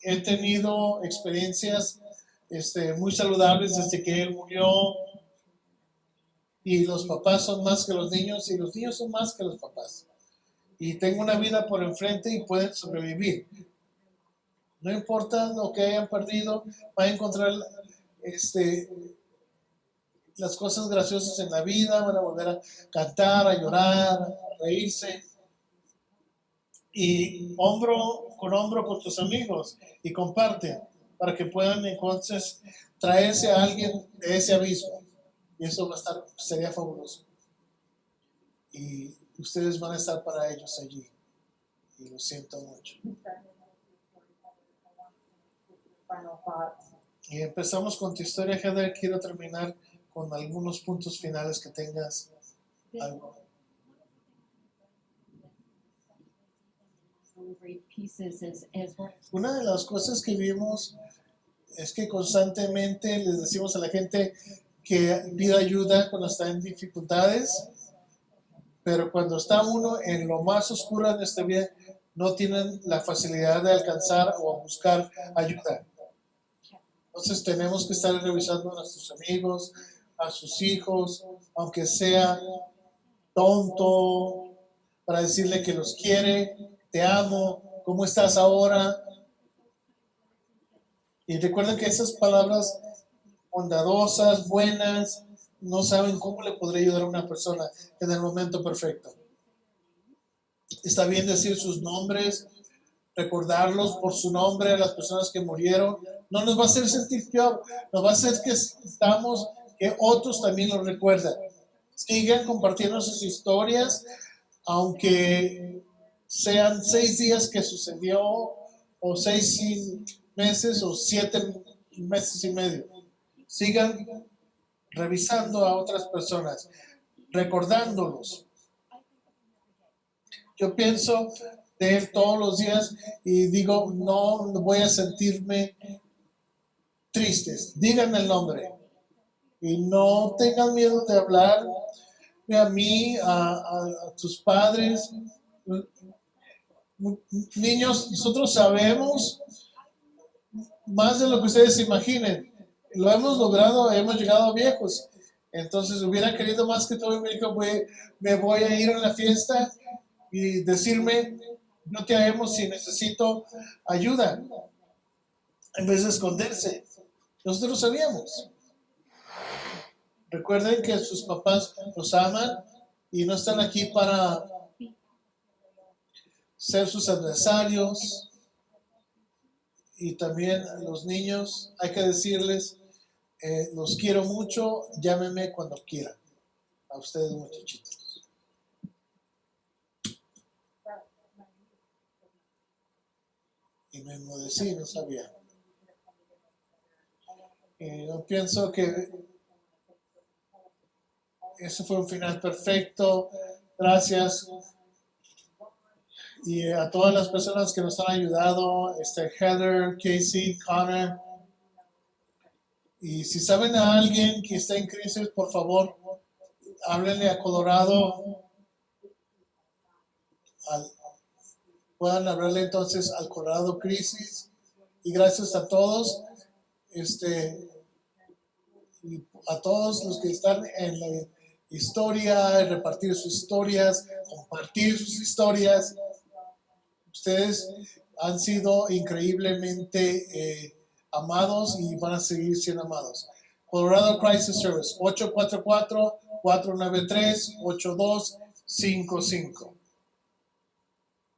He tenido experiencias muy saludables desde que él murió, y los papás son más que los niños, y los niños son más que los papás. Y tengo una vida por enfrente y pueden sobrevivir. No importa lo que hayan perdido, van a encontrar las cosas graciosas en la vida, van a volver a cantar, a llorar, a reírse. Y hombro con tus amigos y comparte para que puedan entonces traerse a alguien de ese abismo. Y eso sería fabuloso. Y ustedes van a estar para ellos allí. Y lo siento mucho. Final thoughts. Y empezamos con tu historia, Heather. Quiero terminar con algunos puntos finales que tengas. Algo. Great pieces as well. Una de las cosas que vimos es que constantemente les decimos a la gente que pida ayuda cuando está en dificultades, pero cuando está uno en lo más oscuro de esta vida, no tienen la facilidad de alcanzar o buscar ayuda. Entonces tenemos que estar revisando a nuestros amigos, a sus hijos, aunque sea tonto, para decirle que los quiere, te amo, ¿cómo estás ahora? Y recuerden que esas palabras bondadosas, buenas, no saben cómo le podría ayudar a una persona en el momento perfecto. Está bien decir sus nombres, recordarlos por su nombre a las personas que murieron, no nos va a hacer sentir peor, nos va a hacer que estamos, que otros también los recuerden. Sigan compartiendo sus historias, aunque sean 6 días que sucedió, o 6 meses, o 7 meses y medio. Sigan revisando a otras personas, recordándolos. Yo pienso de él todos los días y digo, no voy a sentirme tristes. Díganme el nombre y no tengan miedo de hablar a mí, a tus padres. Niños, nosotros sabemos más de lo que ustedes imaginen. Lo hemos logrado, hemos llegado viejos. Entonces hubiera querido más que todo, me dijo, me voy a ir a la fiesta y decirme, no te haremos si necesito ayuda, en vez de esconderse. Nosotros sabíamos. Recuerden que sus papás los aman y no están aquí para ser sus adversarios. Y también a los niños hay que decirles, los quiero mucho, llámenme cuando quieran. A ustedes, muchachitos. Y me enmudecí, no sabía. Yo pienso que ese fue un final perfecto. Gracias. Y a todas las personas que nos han ayudado, Heather, Casey, Connor. Y si saben a alguien que está en crisis, por favor, háblenle a Colorado. Puedan hablarle entonces al Colorado Crisis. Y gracias a todos, y a todos los que están en la historia, repartir sus historias, compartir sus historias. Ustedes han sido increíblemente amados y van a seguir siendo amados. Colorado Crisis Service, 844-493-8255.